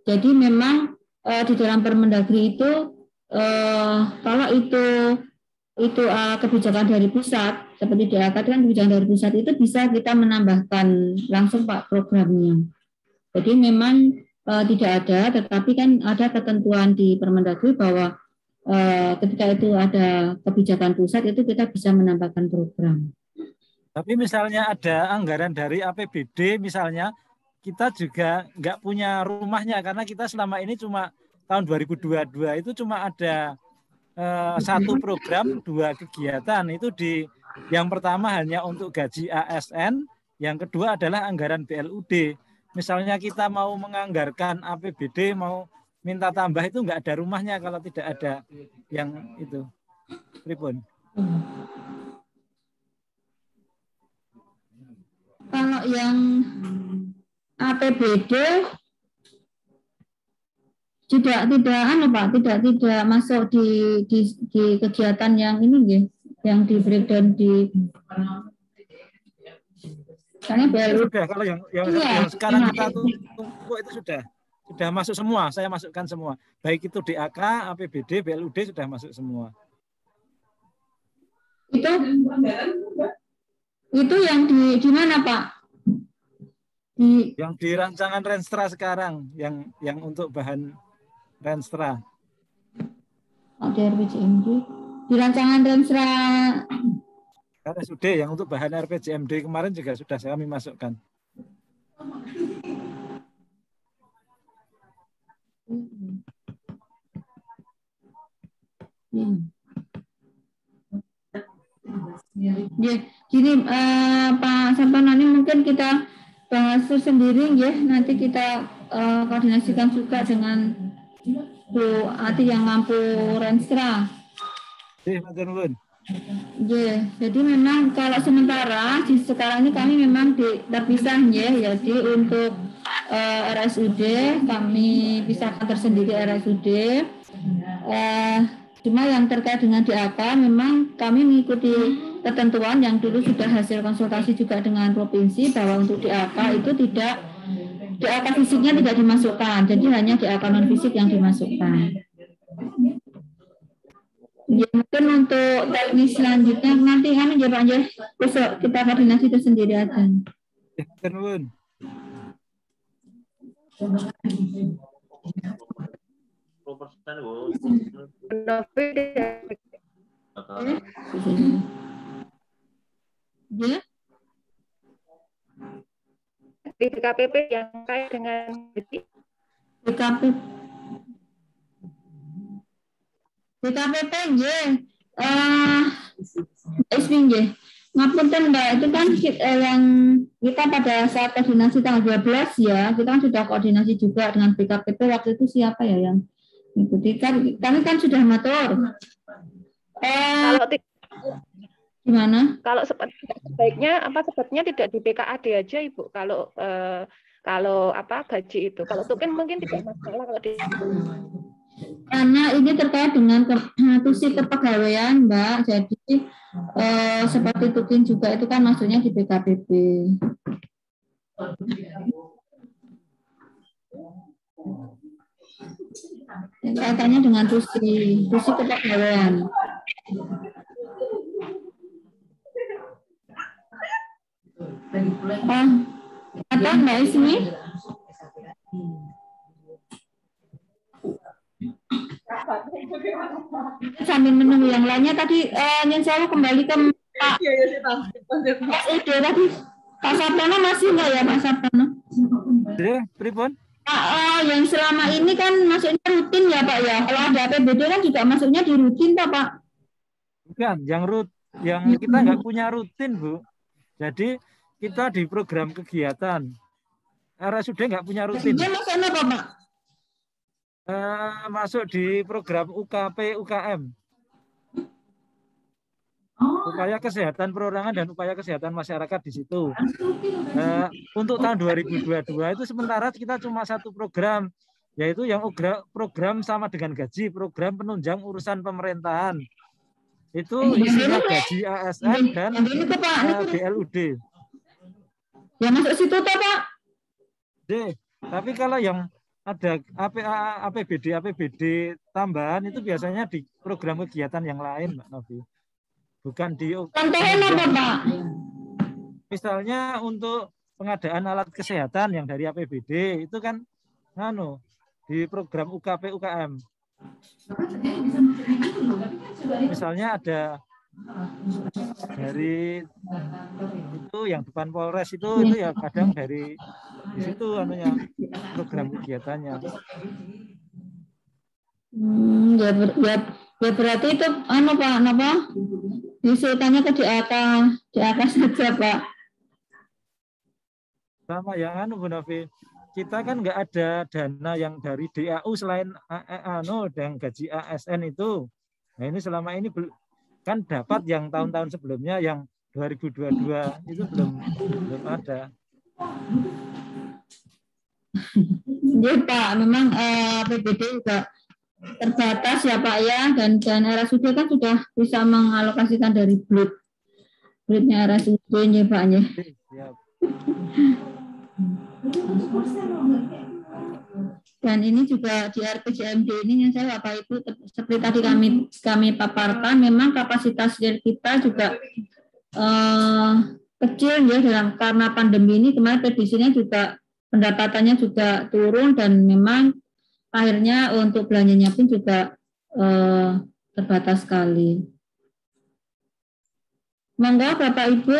Jadi memang di dalam Permendagri itu kalau itu kebijakan dari pusat seperti DAK kan kebijakan dari pusat itu bisa kita menambahkan langsung Pak programnya. Jadi memang tidak ada, tetapi kan ada ketentuan di Permendagri bahwa ketika itu ada kebijakan pusat itu kita bisa menambahkan program. Tapi misalnya ada anggaran dari APBD misalnya, kita juga nggak punya rumahnya karena kita selama ini cuma tahun 2022 itu cuma ada satu program, 2 kegiatan. Itu yang pertama hanya untuk gaji ASN, yang kedua adalah anggaran BLUD. Misalnya kita mau menganggarkan APBD, mau minta tambah itu nggak ada rumahnya kalau tidak ada yang itu. Pripun? Kalau yang APBD tidak masuk di kegiatan yang ini yang di breakdown di karena baru sudah kalau yang sekarang kita tunggu itu sudah masuk semua, saya masukkan semua. Baik itu DAK, APBD, BLUD sudah masuk semua. Itu yang di mana Pak? Yang di rancangan Renstra sekarang, yang untuk bahan Renstra. Ada RPJMD. Di rancangan Renstra RSUD yang untuk bahan RPJMD kemarin juga sudah kami masukkan. Ya, gini Pak Sampanani mungkin kita bahas sendiri ya. Nanti kita koordinasikan juga dengan Bu Ati yang mampu Renstra. Ya, jadi memang kalau sementara di sekarang ini kami memang terpisah ya. Jadi untuk RSUD kami pisahkan tersendiri RSUD. Cuma yang terkait dengan DAK memang kami mengikuti ketentuan yang dulu sudah hasil konsultasi juga dengan provinsi bahwa untuk DAK itu DAK fisiknya tidak dimasukkan, jadi hanya DAK non fisik yang dimasukkan. Ya, mungkin untuk teknis selanjutnya nanti kami jawab besok kita koordinasi tersendiri aja. Ya. Di BKPP yang kait dengan BKPP nggih. nggih. Ngapunten Mbak, itu kan yang kita pada saat koordinasi tanggal 12 ya, kita kan sudah koordinasi juga dengan BKPP waktu itu siapa ya yang mengikuti kan, kami kan sudah matur. Kalau gimana? Kalau sebaiknya tidak di BKAD aja Ibu. Kalau gaji itu. Kalau tukin mungkin tidak masalah kalau di. Karena ini terkait dengan tusi kepegawaian, Mbak. Jadi seperti tukin juga itu kan maksudnya di BKPP. Kaitannya dengan tusi kepegawaian. Apa Mbak Ismi? Sambil menunggu yang lainnya tadi yang saya kembali ke Pak Ude tadi. Pak Sabtono masih enggak ya Pak Sabtono? Pripun? Yang selama ini kan masuknya rutin ya Pak ya. Kalau ada APBD kan juga masuknya di rutin Pak. Bukan, yang kita nggak punya rutin Bu. Jadi kita di program kegiatan. RSUD nggak punya rutin. Dia masuk apa Pak? Masuk di program UKP UKM. Upaya kesehatan perorangan dan upaya kesehatan masyarakat di situ. Untuk tahun 2022 itu sementara kita cuma satu program, yaitu yang program sama dengan gaji, program penunjang urusan pemerintahan. Itu isinya gaji ASN dan BLUD. Ya masuk situ toh Pak? Tapi kalau yang ada APBD tambahan itu biasanya di program kegiatan yang lain, Mbak Novi. Bukan di. Contohnya apa, Pak? Misalnya untuk pengadaan alat kesehatan yang dari APBD itu kan di program UKP UKM. Misalnya ada dari itu yang depan Polres itu ya kadang dari di situ program kegiatannya. Ya berarti itu Pak disuruhnya ke DAK saja Pak. Sama yang Bu Novi, kita kan nggak ada dana yang dari DAU selain dan gaji ASN itu. Nah ini selama ini kan dapat yang tahun-tahun sebelumnya yang 2022 itu belum ada. Ya Pak, memang APBD juga terbatas ya Pak ya, dan RSUD kan sudah bisa mengalokasikan dari BLUD-nya RSUD ya Pak ya. Dan ini juga di RPJMD ini yang saya Bapak Ibu seperti tadi kami paparkan, memang kapasitas kita juga kecil ya karena pandemi ini. Kemarin prediksinya juga pendapatannya juga turun dan memang akhirnya untuk belanjanya pun juga terbatas sekali. Monggo Bapak Ibu.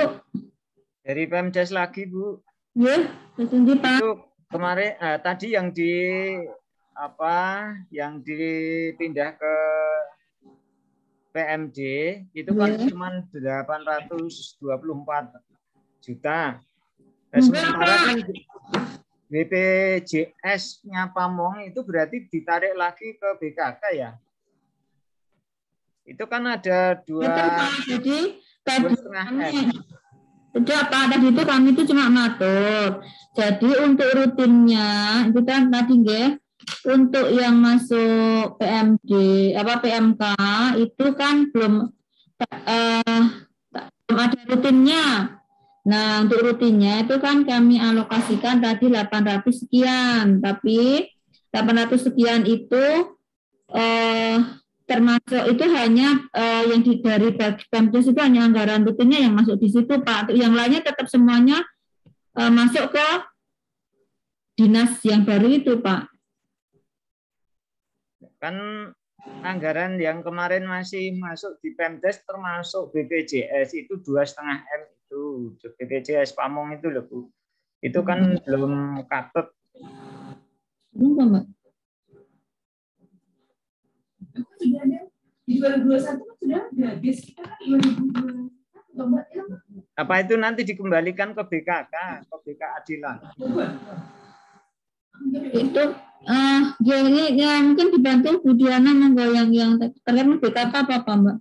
Dari Pemdes lagi Bu. Ya, terima Pak. Itu kemarin tadi yang dipindah ke PMD itu kan cuma 824 juta. Sementara kan BPJS-nya Pamong itu berarti ditarik lagi ke BKK ya. Itu kan ada 2,5 M. Sudah Pak, tadi itu kami itu cuma matur. Jadi untuk rutinnya itu kan tadi untuk yang masuk PMK itu kan belum ada rutinnya. Nah, untuk rutinnya itu kan kami alokasikan tadi 800 sekian, tapi 800 sekian itu termasuk itu hanya yang dari Pemdes itu hanya anggaran rutinnya yang masuk di situ Pak. Untuk yang lainnya tetap semuanya masuk ke dinas yang baru itu Pak. Kan anggaran yang kemarin masih masuk di Pemdes termasuk BPJS itu 2,5 M itu BPJS Pamong itu loh Bu. Itu kan belum katut. Belum Mbak. Di 2021 kan sudah habis, kita kan 2021. Apa itu nanti dikembalikan ke BKK, ke BK Adilan? Itu ya ini ya mungkin dibantu Bu Diana monggo yang terkait BKK apa Mbak?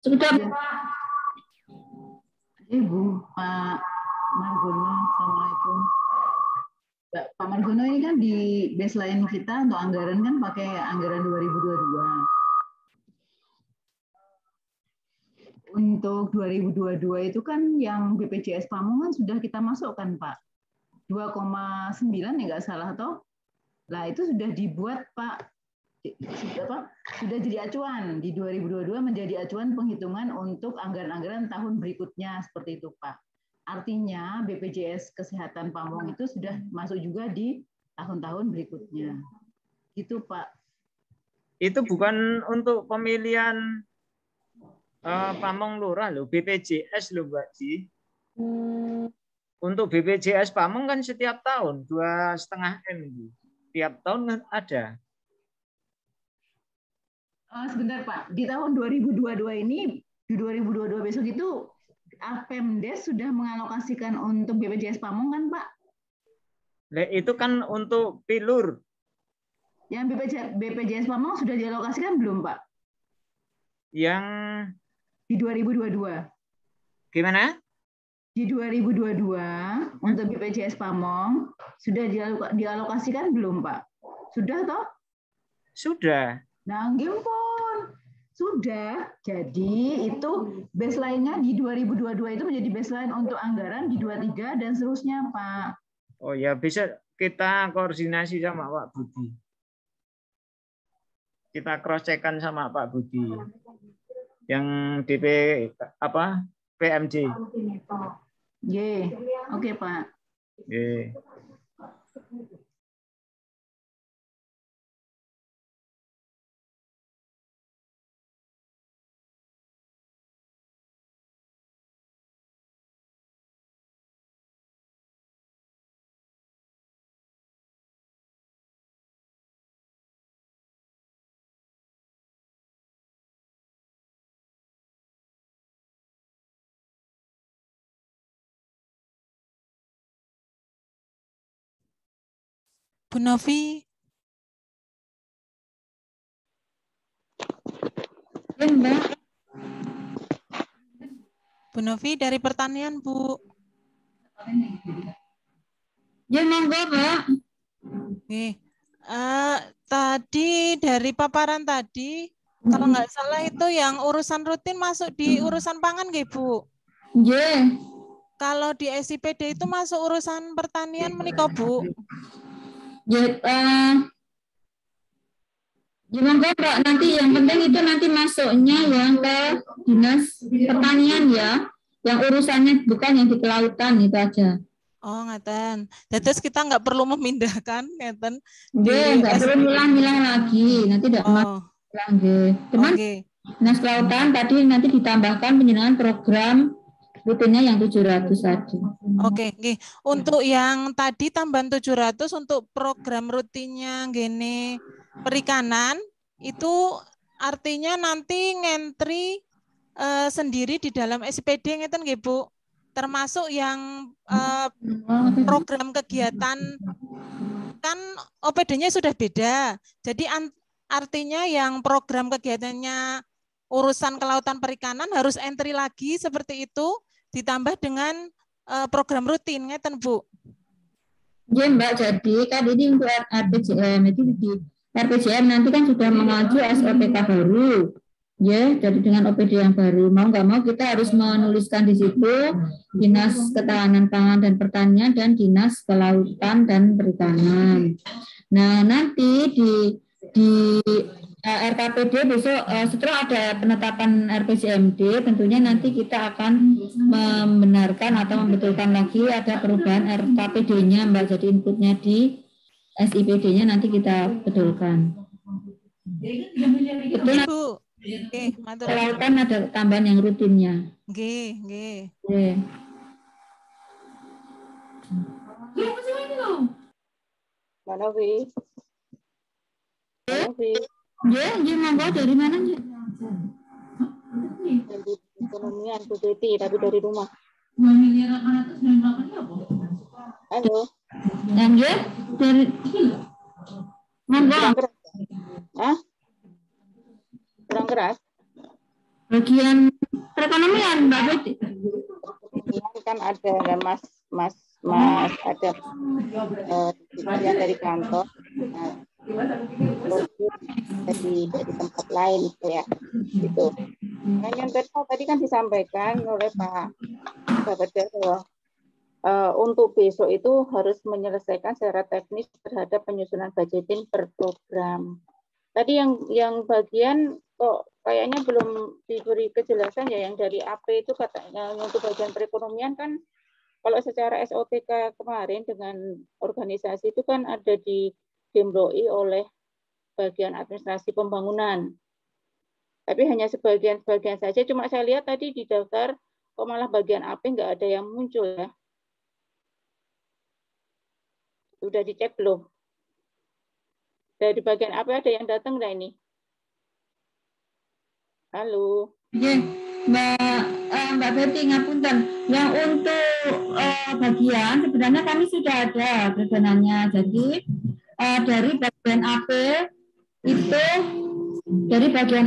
Sudah Ibu Pak Margono, Assalamualaikum. Pak Margono ini kan di baseline kita untuk anggaran kan pakai anggaran 2022. Untuk 2022 itu kan yang BPJS Pamong kan sudah kita masukkan Pak. 2,9 ya nggak salah toh. Nah itu sudah dibuat Pak, sudah jadi acuan di 2022 menjadi acuan penghitungan untuk anggaran-anggaran tahun berikutnya seperti itu Pak. Artinya BPJS Kesehatan Pamong itu sudah masuk juga di tahun-tahun berikutnya. Gitu Pak. Itu bukan untuk pemilihan Pamong Lurah loh, BPJS loh Mbak Ji. Untuk BPJS Pamong kan setiap tahun 2,5 M itu. Tiap tahun kan ada. Sebentar Pak, di tahun 2022 ini, di 2022 besok itu Pemdes sudah mengalokasikan untuk BPJS Pamong kan Pak? Itu kan untuk pilur. Yang BPJS Pamong sudah dialokasikan belum Pak? Yang di 2022. Gimana? Di 2022 untuk BPJS Pamong sudah dialokasikan belum Pak? Sudah toh? Sudah. Nah, gimpun. Sudah. Jadi itu baseline-nya di 2022 itu menjadi baseline untuk anggaran di 23 dan seterusnya Pak. Oh ya, bisa kita koordinasi sama Pak Budi. Kita cross-check-kan sama Pak Budi. Yang DP apa? PMJ. Oke Pak. Bu Novi. Ya, Mbak. Bu Novi dari pertanian, Bu. Ya, monggo, Mbak. Oke. Tadi dari paparan tadi, kalau nggak salah itu yang urusan rutin masuk di urusan pangan, nggih, Bu? Nggih. Kalau di SIPD itu masuk urusan pertanian menika, Bu? Ya, monggo Mbak, nanti yang penting itu nanti masuknya yang ke Dinas Pertanian ya, yang urusannya bukan yang di kelautan itu aja. Oh, ngeten. Terus kita nggak perlu memindahkan, ngeten. Nggak perlu milang-milang lagi, nanti tidak masuk lagi. Cuman Dinas Kelautan tadi nanti ditambahkan penyelenggaraan program rutinnya yang 700 tadi. Oke. Untuk yang tadi tambahan 700 untuk program rutinnya gini perikanan itu artinya nanti ngentri sendiri di dalam SPD ngeten nggih Bu. Termasuk yang program kegiatan kan OPD-nya sudah beda. Jadi artinya yang program kegiatannya urusan kelautan perikanan harus entry lagi seperti itu. Ditambah dengan program rutin, ngeten Bu. Ya Mbak, jadi kan ini untuk RPJM, itu di RPJM nanti kan sudah mengacu SOTK baru. Ya, jadi dengan OPD yang baru, mau nggak mau kita harus menuliskan di situ Dinas Ketahanan Pangan dan Pertanian dan Dinas Kelautan dan Perikanan. Nah, nanti di RKPD besok setelah ada penetapan RPJMD tentunya nanti kita akan membenarkan atau membetulkan lagi ada perubahan RKPD-nya Mbak, jadi inputnya di SIPD-nya nanti kita betulkan. Betul, Bu. Oke, matur. kelautan ada tambahan yang rutinnya. Nggih, nggih. Oke. Mbak Novi. Mbak Novi. Ya, monggo dari mana, Nggih? Dari ekonomian Bu Teti, tapi dari rumah. Halo. Yang ya, dari monggo. Kurang keras. Hah? Kurang keras? Bagian perekonomian, Mbak Betty. Kan ada Mas ada bagian dari kantor. Dari tempat lain gitu ya. Gitu. Nah, yang tadi kan disampaikan oleh Pak Babeda bahwa untuk besok itu harus menyelesaikan secara teknis terhadap penyusunan budgeting per program. Tadi yang bagian kok kayaknya belum diberi kejelasan ya, yang dari AP itu katanya untuk bagian perekonomian kan kalau secara SOTK kemarin dengan organisasi itu kan ada di DMROI oleh bagian administrasi pembangunan. Tapi hanya sebagian saja, cuma saya lihat tadi di daftar kok malah bagian AP nggak ada yang muncul ya. Sudah dicek belum? Dari bagian AP ada yang datang nggak ini? Halo. Ya, Mbak Betty ngapunten. Yang untuk bagian sebenarnya kami sudah ada perdananya. Jadi dari bagian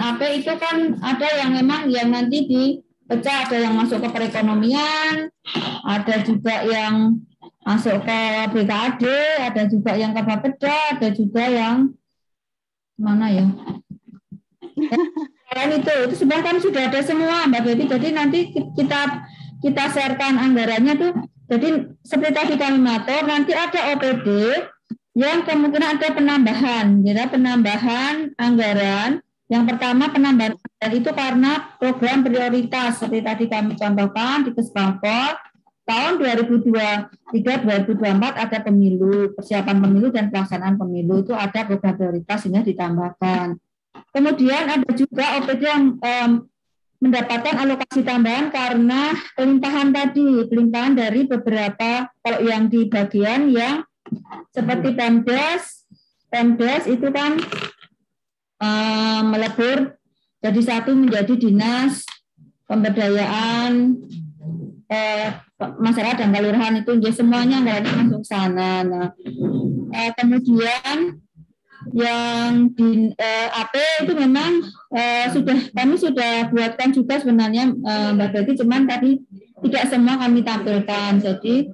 AP itu kan ada yang memang yang nanti dipecah, ada yang masuk ke perekonomian, ada juga yang masuk ke BKAD, ada juga yang ke Bapeda, ada juga yang mana ya? Itu sebenarnya kan sudah ada semua Mbak Betty. Jadi nanti kita sharekan anggarannya tuh. Jadi seperti tadi kami matur, nanti ada OPD yang kemungkinan ada penambahan, ya, penambahan anggaran. Yang pertama penambahan anggaran itu karena program prioritas seperti tadi kami contohkan di Kesbangpol tahun 2023-2024 ada pemilu, persiapan pemilu dan pelaksanaan pemilu itu ada program prioritas sehingga ditambahkan. Kemudian ada juga OPD yang mendapatkan alokasi tambahan karena pelimpahan dari beberapa, kalau yang di bagian yang seperti Pemdes itu kan melebur jadi satu menjadi dinas pemberdayaan masyarakat dan kelurahan itu semuanya anggarannya masuk sana. Nah, kemudian yang di AP itu memang kami sudah buatkan juga sebenarnya Mbak Betty, cuman tadi tidak semua kami tampilkan. Jadi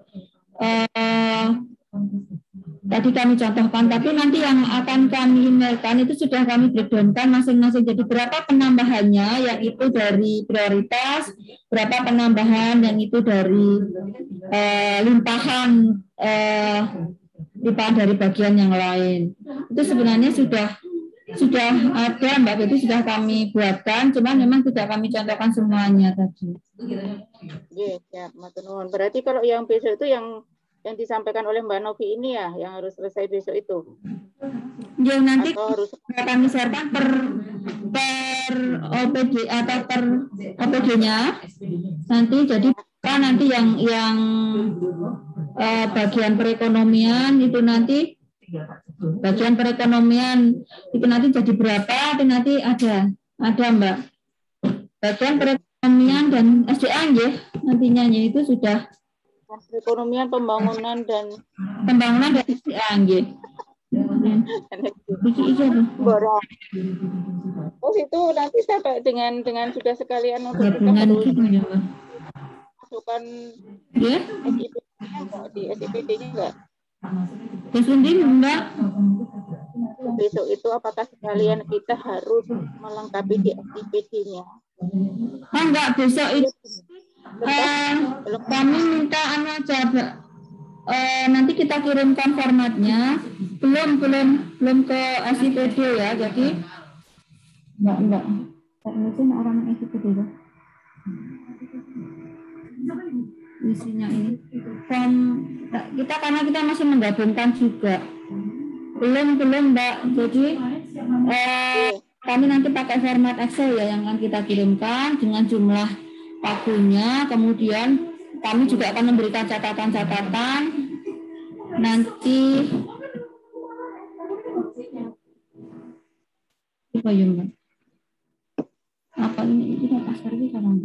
tadi kami contohkan, tapi nanti yang akan kami emailkan itu sudah kami breakdownkan masing-masing. Jadi berapa penambahannya yang itu dari prioritas, berapa penambahan yang itu dari limpahan dari bagian yang lain. Itu sebenarnya sudah ada Mbak Betty, sudah kami buatkan, cuma memang tidak kami contohkan semuanya tadi. Iya, ya, matur nuwun. Berarti kalau yang besok itu yang disampaikan oleh Mbak Novi ini ya, yang harus selesai besok itu. Yang nanti harus kami sharekan per OPD atau per OPD-nya nanti, jadi nanti yang bagian perekonomian itu nanti jadi berapa, itu nanti ada Mbak. Bagian perekonomian dan SDA ya nantinya itu sudah perekonomian, pembangunan dan SDA ya. Oh itu nanti sampai dengan sudah sekalian untuk kita harus masukkan SIPD-nya enggak, di SIPD-nya enggak? Mbak. Besok itu apakah sekalian kita harus melengkapi di SIPD-nya? Enggak, besok itu kami minta aja nanti kita kirimkan formatnya, belum ke SIPD ya, jadi enggak mungkin orang SIPD ya. Isinya ini form kita, karena kita masih menggabungkan juga, Belum Mbak. Jadi kami nanti pakai format Excel ya yang akan kita kirimkan dengan jumlah pakunya. Kemudian kami juga akan memberikan catatan-catatan nanti. Apa ya Mbak? Apa ini kita pasar ini sekarang?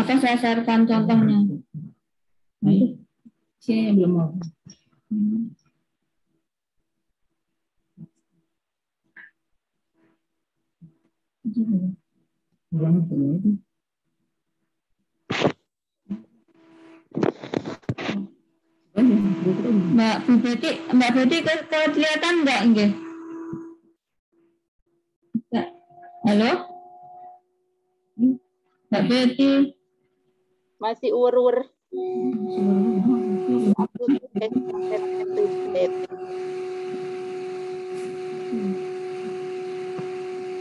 Apa saya sharekan contohnya? Saya belum mau. Mbak Betty kelihatan enggak nggih? Halo? Mbak Betty masih uwer-uwer.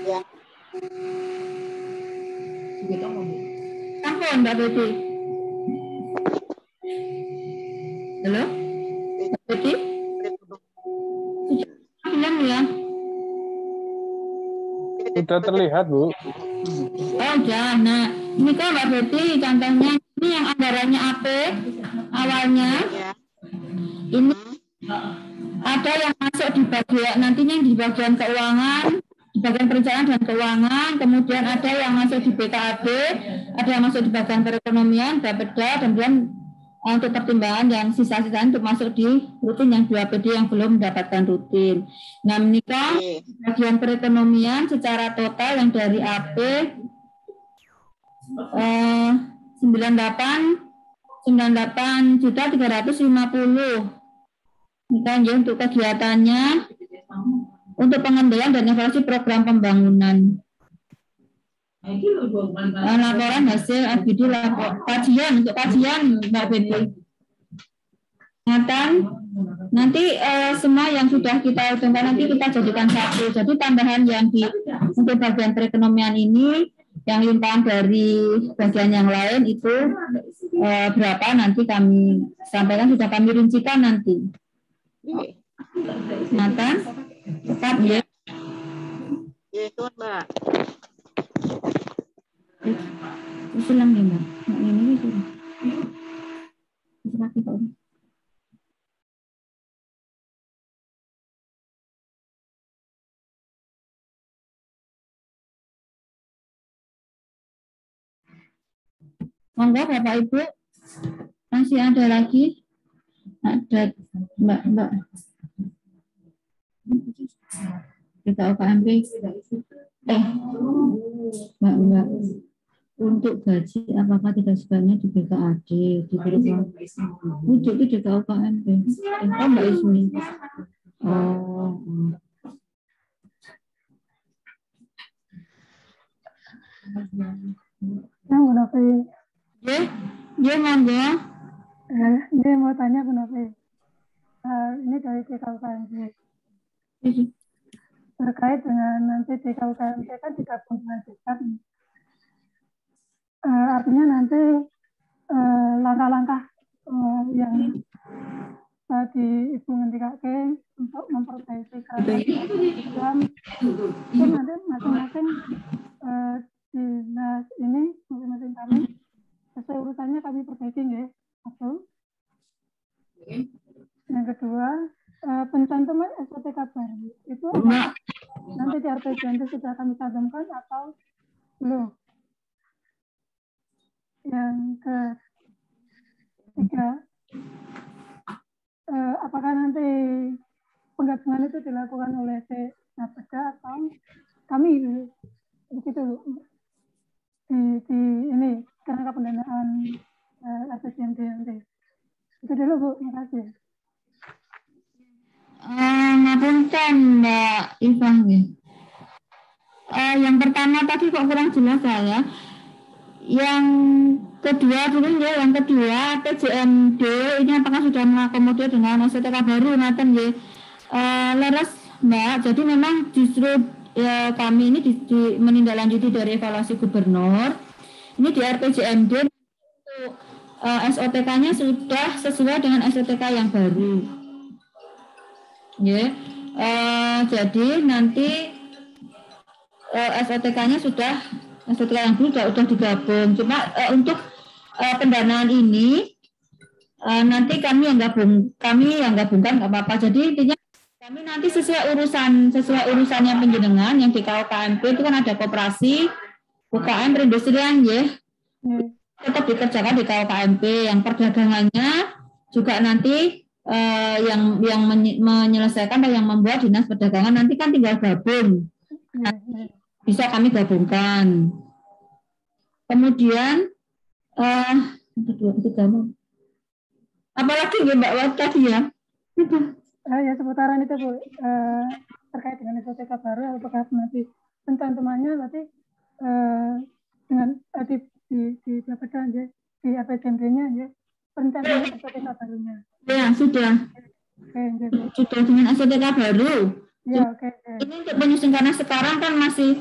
Ya. Sampun Mbak Betty. Halo? Mbak Betty? Bilang ya. Sudah terlihat, Bu. Oh, udah. Nah, ini kan Mbak Betty contohnya ini yang anggarannya AP awalnya. Ini ada yang masuk di bagian nantinya di bagian keuangan, di bagian perencanaan dan keuangan, kemudian ada yang masuk di BKAD, ada yang masuk di bagian perekonomian, Bapeda, dan kemudian untuk pertimbangan yang sisa-sisa untuk masuk di rutin yang 2 PD yang belum mendapatkan rutin. Nah, menikah bagian perekonomian secara total yang dari AP 98.350. Ini kan ya untuk kegiatannya, untuk pengendalian dan evaluasi program pembangunan. Laporan hasil ABD kajian untuk kajian Mbak Betty. Nanti semua yang sudah kita hitungkan nanti kita jadikan satu. Jadi tambahan yang untuk bagian perekonomian ini yang limpahan dari bagian yang lain itu berapa nanti kami sampaikan, sudah kami rincikan nanti. Nathan, tetap ya. Itu Mbak. Usulan nih Mbak. Ini itu. Monggo Bapak Ibu, masih ada lagi? Ada Mbak. Kita UKMP. Mbak. Untuk gaji apakah tidak sebanyak di BKAD, di Wujud itu di KUKMP. Mbak Ismi. Oh. Yang Bu Novi. Ya, monggo. Dia mau tanya Bu Novi. Ini dari TKUKMP. Terkait dengan nanti TKUKMP kan digabung dengan Dekat. Artinya nanti langkah-langkah yang tadi Ibu ngendikake untuk memperbaiki program itu nanti masing-masing dinas ini masing-masing kami sesuai urutannya kami perbaiki ya. Satu. Yang kedua, pencantuman SOTK baru itu nanti di RPJMD sudah kami cantumkan atau belum? Yang ketiga, apakah nanti penggabungan itu dilakukan oleh Bapeda atau kami begitu di ini kerangka pendanaan RPJMD nanti. Itu dulu Bu, terima kasih. Ngapunten Mbak Iva. Yang pertama tadi kok kurang jelas saya. Yang kedua dulu ya, yang kedua PJMD ini apakah sudah mengakomodir dengan SOTK baru nanten ya. Leres Mbak, jadi memang justru ya, kami ini menindaklanjuti dari evaluasi gubernur. Ini di RPJMD untuk SOTK-nya sudah sesuai dengan SOTK yang baru. Ya. Jadi nanti SOTK-nya sudah SOTK yang dulu sudah digabung. Cuma untuk pendanaan ini nanti kami yang gabungkan nggak apa-apa. Jadi intinya kami nanti sesuai urusannya penjenengan yang di KUKMP itu kan ada koperasi, UKM, perindustrian ya. Tetap dikerjakan di KUKMP. Yang perdagangannya juga nanti yang menyelesaikan atau yang membuat dinas perdagangan nanti kan tinggal gabung. Bisa kami gabungkan. Kemudian apalagi ya Mbak Wat tadi ya? Ya seputaran itu Bu, terkait dengan SOTK baru, apakah nanti pencantumannya nanti dengan di Bapeda aja di APJMD-nya ya pencantuman SOTK barunya. Ya sudah. Sudah dengan SOTK baru. Ya oke. Ini untuk penyusun karena sekarang kan masih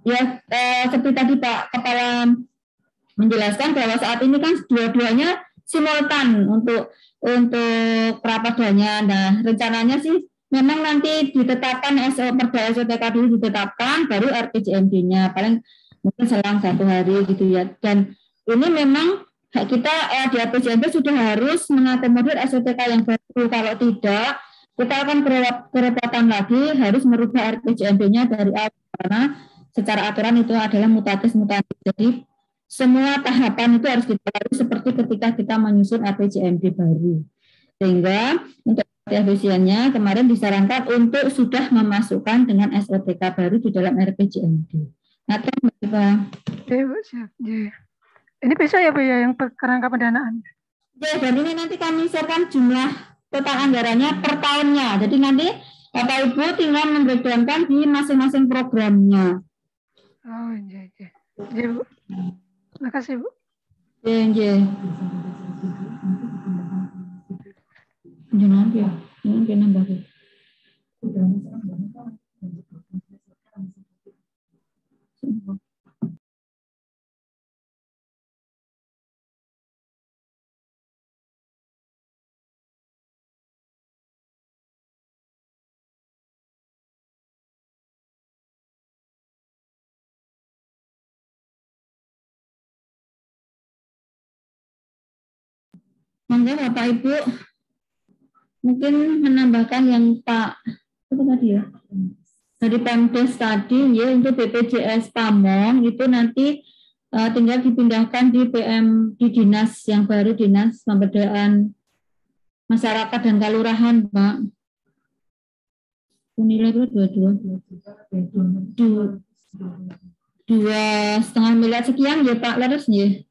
ya seperti tadi Pak Kepala menjelaskan bahwa saat ini kan dua-duanya simultan untuk prapadanya. Nah, rencananya sih memang nanti ditetapkan Perda SOTK dulu ditetapkan, baru RPJMD-nya paling mungkin selang 1 hari gitu ya. Dan ini memang kita di RPJMD sudah harus mengakomodir SOTK yang baru. Kalau tidak, kita akan kerepatan lagi harus merubah RPJMD-nya dari awal karena secara aturan itu adalah mutatis mutandis. Jadi semua tahapan itu harus kita lalui seperti ketika kita menyusun RPJMD baru. Sehingga untuk efisiennya kemarin disarankan untuk sudah memasukkan dengan SOTK baru di dalam RPJMD. Nah, Mbak. Siap. Ini bisa ya Bu ya yang kerangka pendanaan? Ya, dan ini nanti kami share-kan jumlah total anggarannya per tahunnya. Jadi nanti Bapak Ibu tinggal membreakdown di masing-masing programnya. Oh, iya. Ya, Bu. Terima kasih, Bu. Iya. Jangan ya, mungkin nambah. Monggo Bapak Ibu mungkin menambahkan yang Pak apa tadi ya dari Pemdes tadi ya untuk BPJS Pamong itu nanti tinggal dipindahkan di dinas yang baru, Dinas Pemberdayaan Masyarakat dan Kelurahan Pak. Nilai berapa 2,5 miliar sekian ya Pak Laras ya.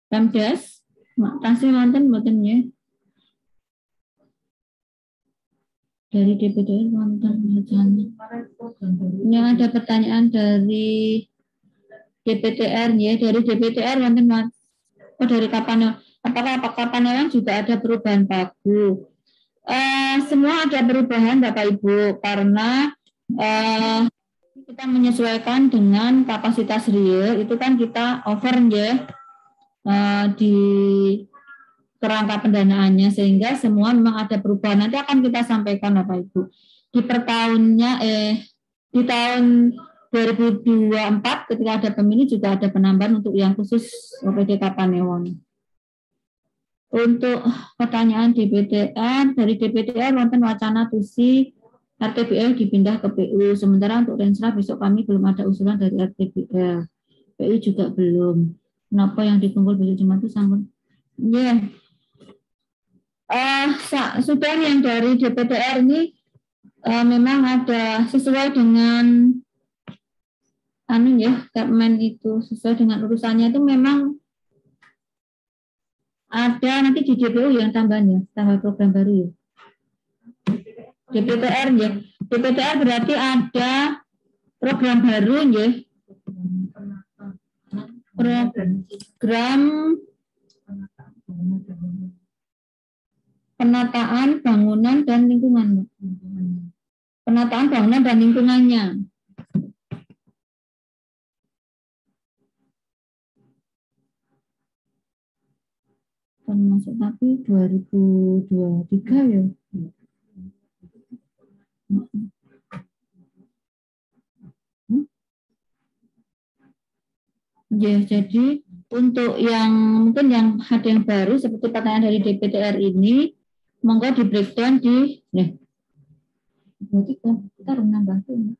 Pemdes, tasih wonten mboten ya? Dari DPD wonten bacaan. Ini ada pertanyaan dari DPTR ya, dari DPTR wonten dari kapan? Apakah kapan juga ada perubahan pagu? Semua ada perubahan Bapak Ibu karena kita menyesuaikan dengan kapasitas real itu kan kita over ya. Di kerangka pendanaannya sehingga semua memang ada perubahan. Nanti akan kita sampaikan Bapak Ibu di tahun 2024 ketika ada pemilu juga ada penambahan untuk yang khusus OPD Kapanewon. Untuk pertanyaan DPTR dari DPTR wonten wacana tusi RTBL dipindah ke PU, sementara untuk Renstra besok kami belum ada usulan dari RTBL, PU juga belum. Kenapa yang dikumpul besok Jumat itu sambung? Ya, sudah yang dari DPTR ini memang ada sesuai dengan Kemen itu sesuai dengan urusannya itu memang ada nanti di DPU yang tambahan ya, tambah program baru ya. DPTR ya, DPTR berarti ada program baru ya. Program penataan bangunan dan lingkungan. Penataan bangunan dan lingkungannya. masuk tapi 2023 ya. Ya, jadi untuk yang mungkin yang ada yang baru seperti pertanyaan dari DPTR ini, monggo di breakdown di, berarti kita harus nambah tuh.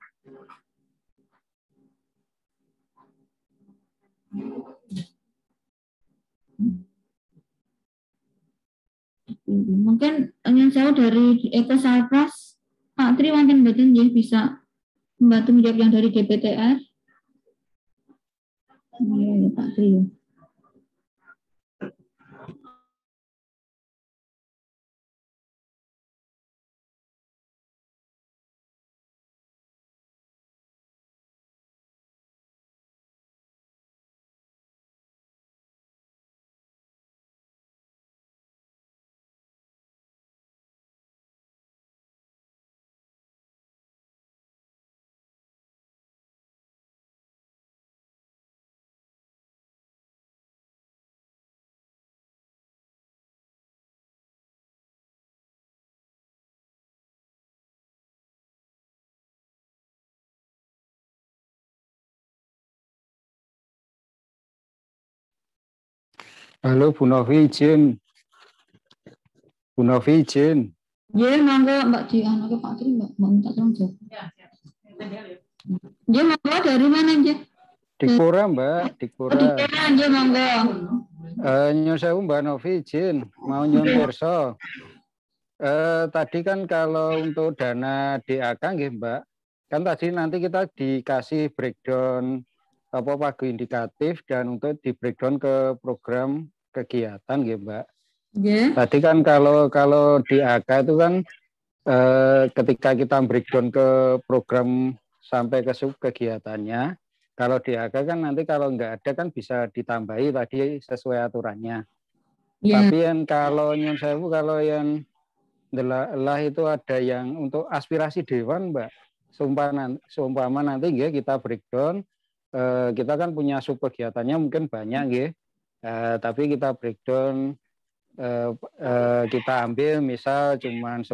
Mungkin yang saya dari Eko Salpras, Pak Tri mungkin betul ya bisa membantu menjawab yang dari DPTR. Ya, Pak Tri. Halo Bu Novi, izin. Bu Novi, izin. Ya, monggo Mbak Di, anaknya Pak Tri, Mbak minta tolong jawab. Ya, monggo dari mana aja? Dikura Mbak, Dikura. Dikura aja monggo. Nyun sewu Mbak Novi, izin. Mau nyun pirsa. Tadi kan kalau untuk dana DAK nggih Mbak, kan tadi nanti kita dikasih breakdown apa pagu indikatif dan untuk di breakdown ke program kegiatan nggih Mbak. Yeah. Tadi kan kalau DAK itu kan ketika kita breakdown ke program sampai ke sub kegiatannya, kalau DAK kan nanti kalau nggak ada kan bisa ditambahi tadi sesuai aturannya. Yeah. Tapi yang kalau nyun sewu kalau yang lah itu ada yang untuk aspirasi dewan Mbak. Seumpama nanti nggih kita breakdown, kita kan punya sub kegiatannya mungkin banyak nggih. Tapi kita breakdown kita ambil misal cuma 10,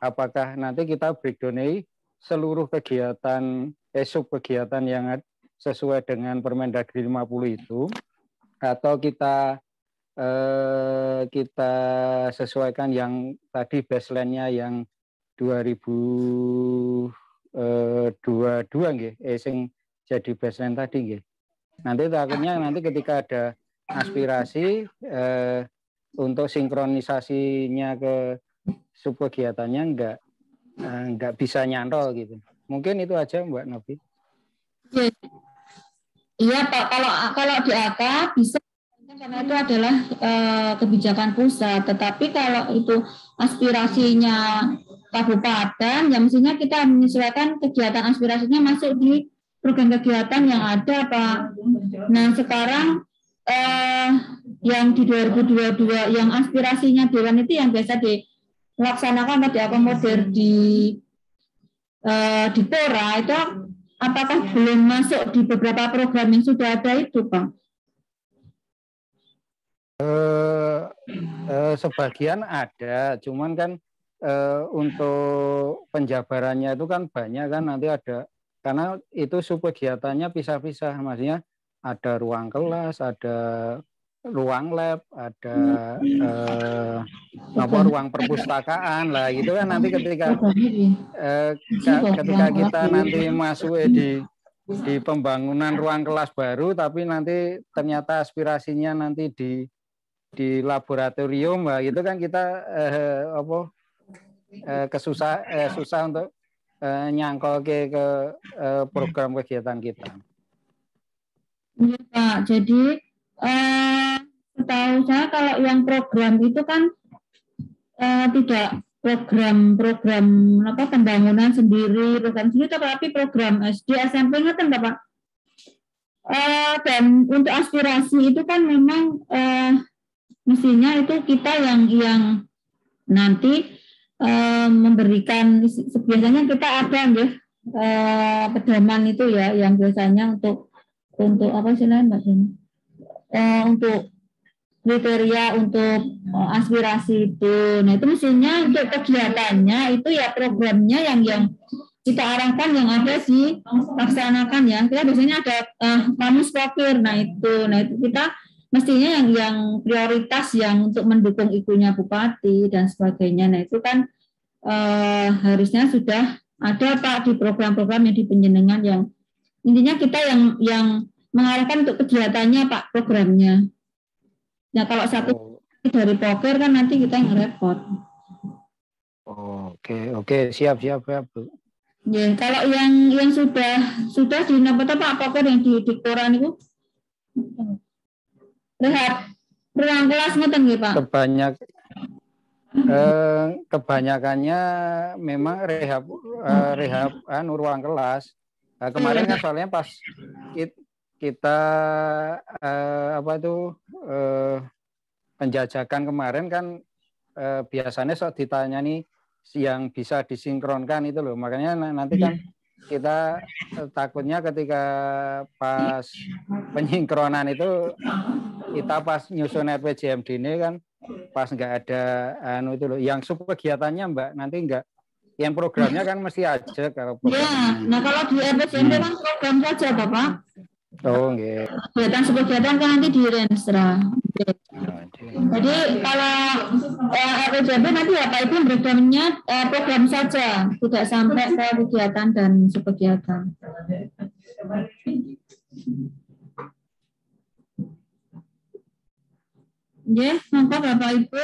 apakah nanti kita breakdown seluruh kegiatan sub kegiatan yang sesuai dengan Permendagri 50 itu, atau kita sesuaikan yang tadi baseline-nya yang 2022 nggih, sing jadi baseline tadi nggih. Nanti takutnya nanti ketika ada aspirasi untuk sinkronisasinya ke sub kegiatannya enggak bisa nyantol gitu. Mungkin itu aja Mbak Novi. Iya Pak, kalau DAK bisa karena itu adalah kebijakan pusat. Tetapi kalau itu aspirasinya kabupaten, ya mestinya kita menyesuaikan kegiatan aspirasinya masuk di program kegiatan yang ada Pak. Nah sekarang yang di 2022 yang aspirasinya dewan itu yang biasa dilaksanakan atau diakomodir di Pora itu apakah belum masuk di beberapa program yang sudah ada itu Pak? Sebagian ada, cuman kan untuk penjabarannya itu kan banyak kan nanti ada, karena itu sub kegiatannya pisah-pisah, maksudnya ada ruang kelas, ada ruang lab, ada ruang perpustakaan lah, gitu kan nanti ketika kita nanti masuk di pembangunan ruang kelas baru, tapi nanti ternyata aspirasinya nanti di laboratorium, lah, gitu kan kita susah untuk nyangkol ke program kegiatan kita. Iya Pak, jadi setahu saya kalau yang program itu kan tidak program pembangunan sendiri, tapi program SD SMP ngerti nggak Pak? Dan untuk aspirasi itu kan memang mestinya itu kita yang nanti memberikan, biasanya kita ada ya pedoman itu ya yang biasanya untuk apa istilahnya Mbak Jana? Untuk kriteria untuk aspirasi itu. Nah itu mestinya untuk kegiatannya itu ya programnya yang kita arahkan yang ada dilaksanakan ya. Kita biasanya ada kamus pokir. Nah itu kita mestinya yang prioritas yang untuk mendukung ikunya bupati dan sebagainya. Nah itu kan harusnya sudah ada Pak di program-program yang di penjenengan yang intinya kita yang mengarahkan untuk kegiatannya Pak programnya. Ya kalau satu dari poker kan nanti kita yang repot. Oke, siap Bu. Ya, kalau yang sudah di Pak poker yang di koran itu rehat ruang kelas ngoten nggih Pak. Kebanyakannya memang rehab ruang kelas. Nah, kemarin kan soalnya pas kita penjajakan kemarin kan biasanya ditanya nih yang bisa disinkronkan itu loh, makanya nanti kan kita takutnya ketika pas penyinkronan itu kita pas nyusun RPJMD ini kan pas nggak ada itu loh, yang kegiatannya Mbak nanti nggak, yang programnya kan mesti aja kalau ya. Nah kalau di RPJMD kan program saja Bapak. Oh nggih. Kegiatan kan nanti di Renstra. Jadi kalau RPJMD nanti Bapak Ibu breakdown-nya program saja, tidak sampai ke kegiatan dan subkegiatan. Ya, maka Bapak Ibu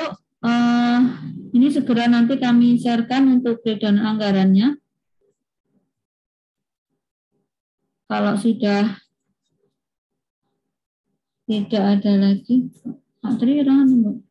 ini segera nanti kami sharekan untuk breakdown anggarannya. Kalau sudah tidak ada lagi, Pak Tri Bu.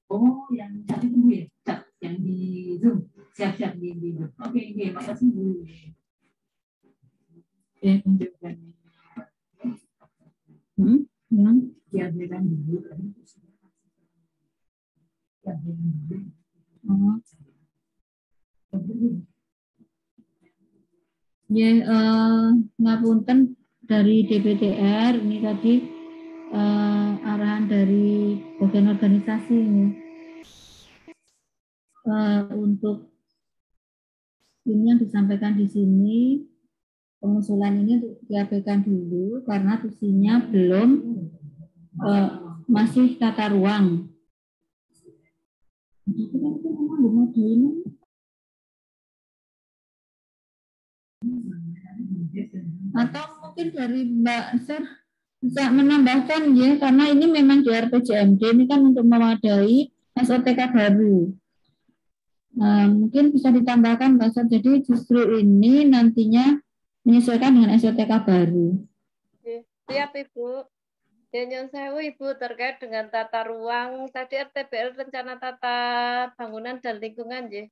Oh, yang tadi tunggu ya, yang di Zoom, siap-siap di Zoom. Oke, makasih Bu. Diambilkan dulu. Ya, ngapunten dari DPTR ini tadi arahan dari bagian organisasi ini untuk ini yang disampaikan di sini, pengusulan ini diabaikan dulu karena tusinya belum masih tata ruang. Atau mungkin dari Mbak Ser bisa menambahkan ya, karena ini memang di RPJMD ini kan untuk mewadai SOTK baru. Mungkin bisa ditambahkan Mbak Ser, jadi justru ini nantinya menyesuaikan dengan SOTK baru. Siap Ibu. Nyon sewu Ibu, terkait dengan tata ruang tadi RTBL rencana tata bangunan dan lingkungan ya.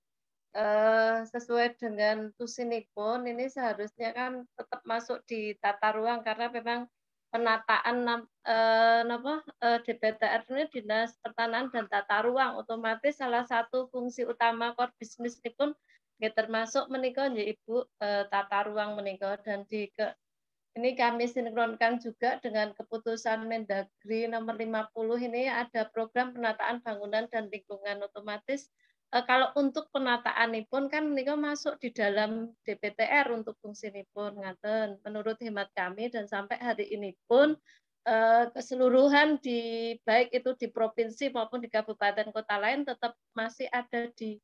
Sesuai dengan tusinipun ini seharusnya kan tetap masuk di tata ruang karena memang penataan DPTR ini Dinas Pertanahan dan Tata Ruang, otomatis salah satu fungsi utama core bisnis ini pun termasuk menika ya Ibu, tata ruang menika, dan ini kami sinkronkan juga dengan keputusan Mendagri nomor 50 ini ada program penataan bangunan dan lingkungan, otomatis kalau untuk penataan pun kan menika masuk di dalam DPTR untuk fungsi pun ngaten. Menurut hemat kami dan sampai hari ini pun keseluruhan di baik itu di provinsi maupun di kabupaten kota lain tetap masih ada di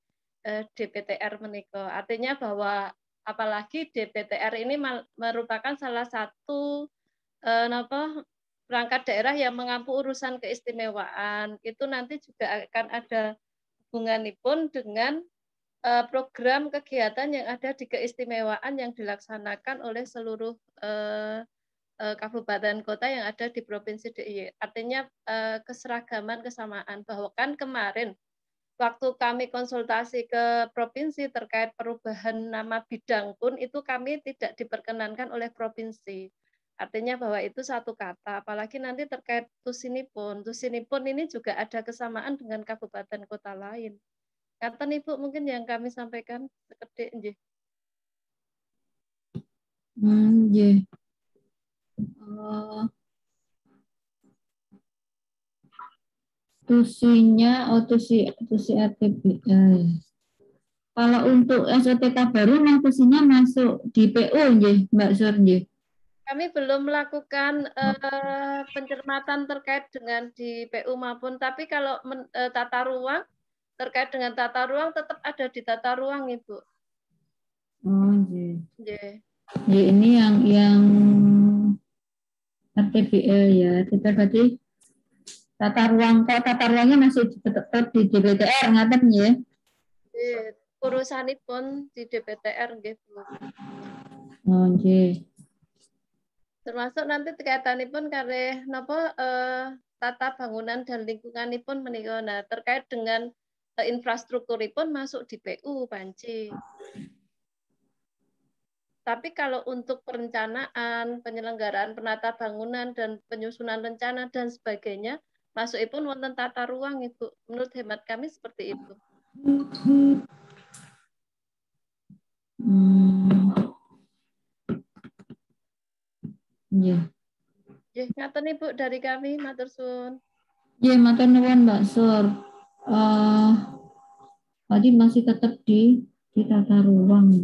DPTR menika. Artinya bahwa apalagi DPTR ini merupakan salah satu perangkat daerah yang mengampu urusan keistimewaan. Itu nanti juga akan ada hubunganipun dengan program kegiatan yang ada di keistimewaan yang dilaksanakan oleh seluruh kabupaten kota yang ada di Provinsi DIY. Artinya keseragaman, kesamaan. Bahwa kan kemarin waktu kami konsultasi ke provinsi terkait perubahan nama bidang pun itu kami tidak diperkenankan oleh provinsi. Artinya bahwa itu satu kata, apalagi nanti terkait tusinipun. Tusinipun ini juga ada kesamaan dengan kabupaten kota lain. Ngaten Ibu mungkin yang kami sampaikan sekedhik nggih. Nggih. Tusinya, tusi ATBL. Kalau untuk SOTK baru, memang tusinya masuk di PU, nggih, Mbak Sur, nggih. Kami belum melakukan pencermatan terkait dengan di PU maupun, tapi kalau tata ruang, terkait dengan tata ruang tetap ada di tata ruang, Ibu. Oh, nggih. Nggih. Ya, ini yang RTBL ya. Kita berarti tata ruang, kalau tata ruangnya masih tetap di DPTR, ngaten ya? Urusanipun di DPTR nggih, Bu. Oh, nggih. Termasuk nanti kaitanipun kalih napa tata bangunan dan lingkunganipun menika. Nah, terkait dengan infrastrukturipun masuk di PU Panci. Tapi kalau untuk perencanaan, penyelenggaraan penata bangunan dan penyusunan rencana dan sebagainya, masukipun wonten tata ruang, Ibu. Menurut hemat kami seperti itu. Nggih. Nggih, ngaten Ibu dari kami, matur suwun. Nggih, matur nuwun Mbak Sur. Tadi masih tetap di tata ruang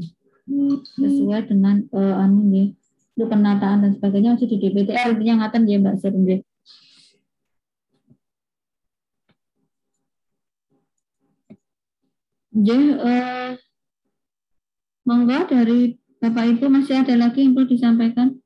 sesuai dengan nggih, itu penataan dan sebagainya masih di DPTR, intinya ngaten nggih Mbak Sur nggih. Nggih, monggo dari Bapak Ibu masih ada lagi yang perlu disampaikan?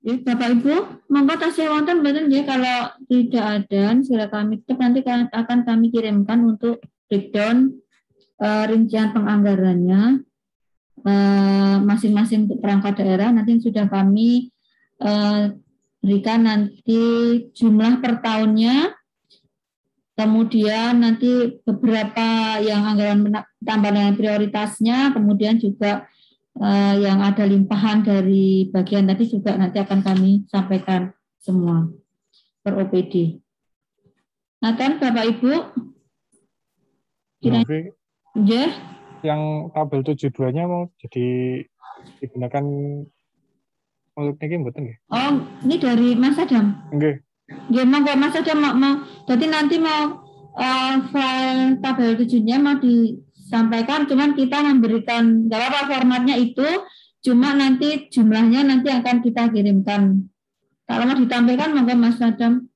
Ya, Bapak Ibu, monggo tasih wonten mboten nggih, kalau tidak ada sila kami tutup, nanti akan kami kirimkan untuk breakdown rincian penganggarannya masing-masing untuk perangkat daerah, nanti yang sudah kami berikan nanti jumlah per tahunnya, kemudian nanti beberapa yang anggaran tambahan prioritasnya, kemudian juga yang ada limpahan dari bagian tadi juga nanti akan kami sampaikan semua per OPD. Nah kan Bapak Ibu, ya, yang tabel 72-nya mau jadi digunakan untuk ini mboten nggih? Oh, ini dari Mas Adam. Nggih. Nggih, monggo Mas Adam mau. Jadi nanti mau file tabel 7-nya mau disampaikan, cuman kita memberikan nggak apa formatnya itu, cuma nanti jumlahnya nanti akan kita kirimkan. Kalau mau ditampilkan monggo Mas Adam.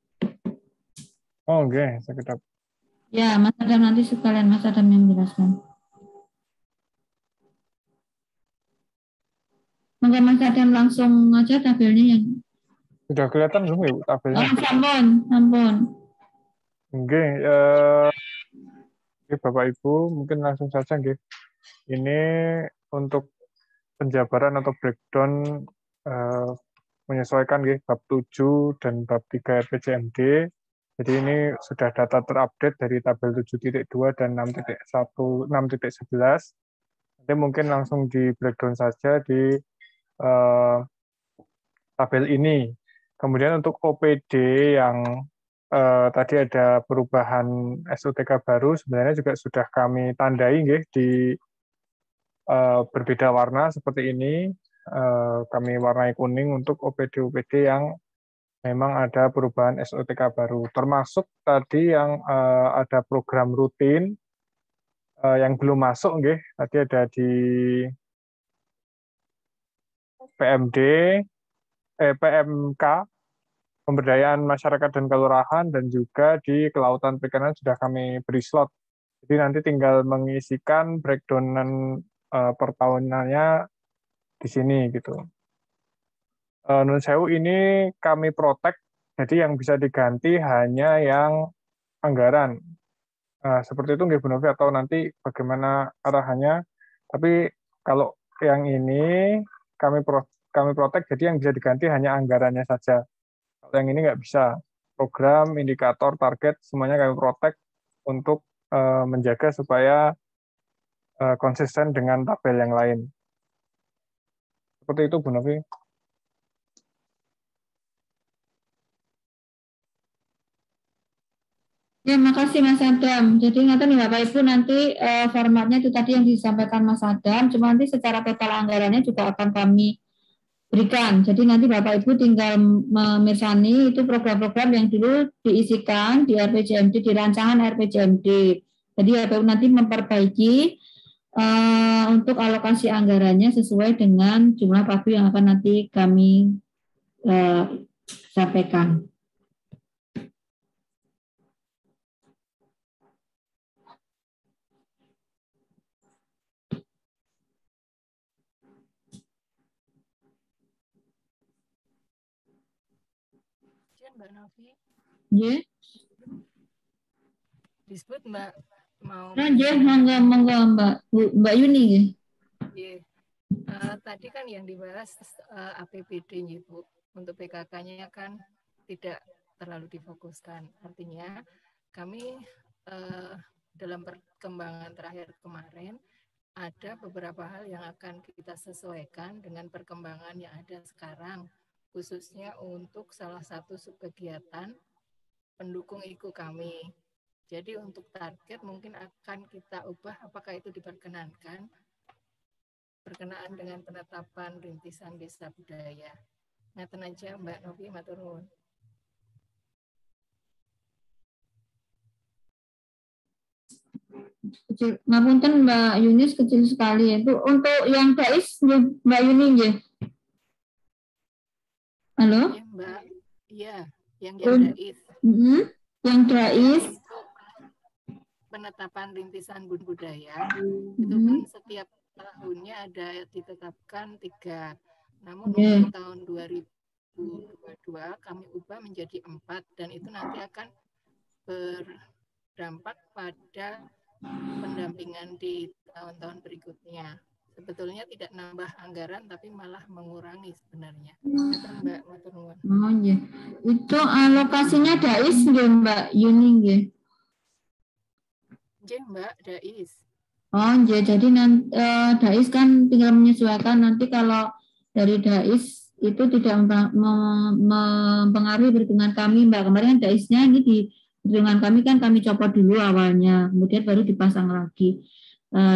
Oh, oke, sekedap. Ya, Mas Adam nanti sekalian Mas Adam yang menjelaskan. Monggo Mas Adam langsung aja tabelnya yang sudah kelihatan belum ya Bu tabelnya? Oh, sampun. Oke, Bapak Ibu mungkin langsung saja nggih. Ini untuk penjabaran atau breakdown menyesuaikan nggih bab 7 dan bab 3 RPJMD. Jadi ini sudah data terupdate dari tabel 7.2 dan 6.11. Nanti mungkin langsung di breakdown saja di tabel ini. Kemudian untuk OPD yang tadi ada perubahan SOTK baru, sebenarnya juga sudah kami tandai nggih di berbeda warna seperti ini. Kami warnai kuning untuk OPD-OPD yang memang ada perubahan SOTK baru. Termasuk tadi yang ada program rutin Yang belum masuk nggih, tadi ada di PMD, PMK, pemberdayaan masyarakat dan kelurahan, dan juga di kelautan perikanan sudah kami beri slot. Jadi nanti tinggal mengisikan breakdownan per tahunannya di sini gitu. Nun sewu ini kami protect, jadi yang bisa diganti hanya yang anggaran. Seperti itu nggih Bu Novi, atau nanti bagaimana arahannya. Tapi kalau yang ini kami protect, jadi yang bisa diganti hanya anggarannya saja. Kalau yang ini nggak bisa. Program, indikator, target, semuanya kami protect untuk menjaga supaya konsisten dengan tabel yang lain. Seperti itu Bu Novi. Ya, makasih Mas Adam. Jadi nanti Bapak Ibu nanti formatnya itu tadi yang disampaikan Mas Adam, cuma nanti secara total anggarannya juga akan kami berikan. Jadi nanti Bapak Ibu tinggal memersani itu program-program yang dulu diisikan di RPJMD, di rancangan RPJMD. Jadi Bapak Ibu nanti memperbaiki untuk alokasi anggarannya sesuai dengan jumlah pagu yang akan nanti kami sampaikan. Mbak Novi. Ya. Disebut Mbak mau. Ya, monggo Mbak Yuni ya. Yeah. Tadi kan yang dibahas APBD nya Bu. Untuk PKK-nya kan tidak terlalu difokuskan. Artinya kami dalam perkembangan terakhir kemarin ada beberapa hal yang akan kita sesuaikan dengan perkembangan yang ada sekarang, khususnya untuk salah satu subkegiatan pendukung IKU kami. Jadi untuk target mungkin akan kita ubah apakah itu diperkenankan berkenaan dengan penetapan rintisan desa budaya. Ngaten aja Mbak Novi, matur nuwun. Kecil, ngapunten Mbak Yunis, kecil sekali itu. Untuk yang Dais Mbak Yuni ya. Halo? Iya Mbak, iya yang Dais. Yang Dais. Penetapan rintisan budaya itu kan setiap tahunnya ada ditetapkan 3. Namun untuk tahun 2022 kami ubah menjadi 4 dan itu nanti akan berdampak pada pendampingan di tahun-tahun berikutnya. Sebetulnya tidak nambah anggaran tapi malah mengurangi sebenarnya. Mbak matur nuwun. Oh iya. Itu alokasinya Dais nggih Mbak Yuni nggih. Nggih Mbak, Dais. Oh iya, jadi nanti Dais kan tinggal menyesuaikan, nanti kalau dari Dais itu tidak mempengaruhi perhitungan kami Mbak. Kemarin kan Daisnya ini di perhitungan kami kan kami copot dulu awalnya, kemudian baru dipasang lagi.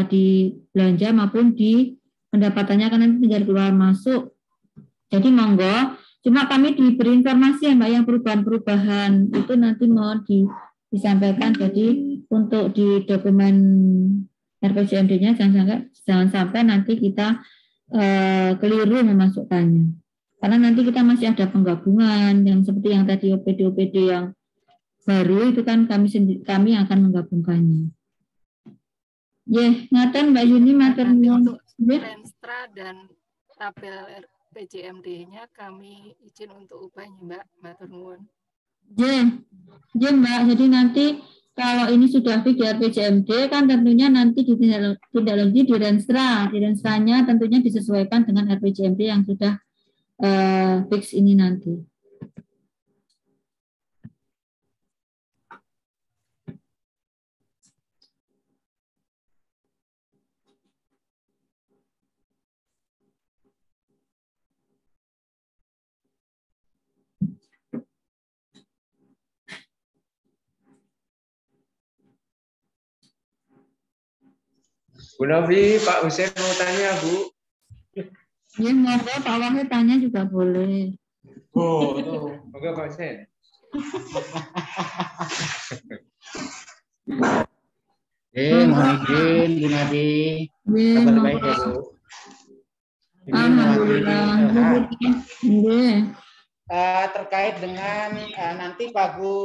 Di belanja maupun di pendapatannya kan nanti tinggal keluar masuk. Jadi monggo, cuma kami diberi informasi ya Mbak, yang perubahan-perubahan itu nanti mau disampaikan. Jadi untuk di dokumen RPJMD-nya jangan sampai nanti kita keliru memasukkannya. Karena nanti kita masih ada penggabungan yang seperti yang tadi OPD yang baru itu kan kami akan menggabungkannya. Ngaten Mbak Yuni matur nuwun. Untuk Renstra dan tabel PJMD-nya kami izin untuk ubahnya Mbak, matur nuwun. Mbak, jadi nanti kalau ini sudah fix di RPJMD kan tentunya nanti ditindaklanjuti di Renstra. Di Renstranya tentunya disesuaikan dengan RPJMD yang sudah fix ini nanti. Bu Novi, Pak Hussein mau tanya, Bu. Ya, monggo Pak Wahid tanya juga boleh. Oh, tuh. Monggo Pak Hussein. Mohon izin Bu Nafi. Kabar baik ya Bu. Ini terkait dengan nanti pagu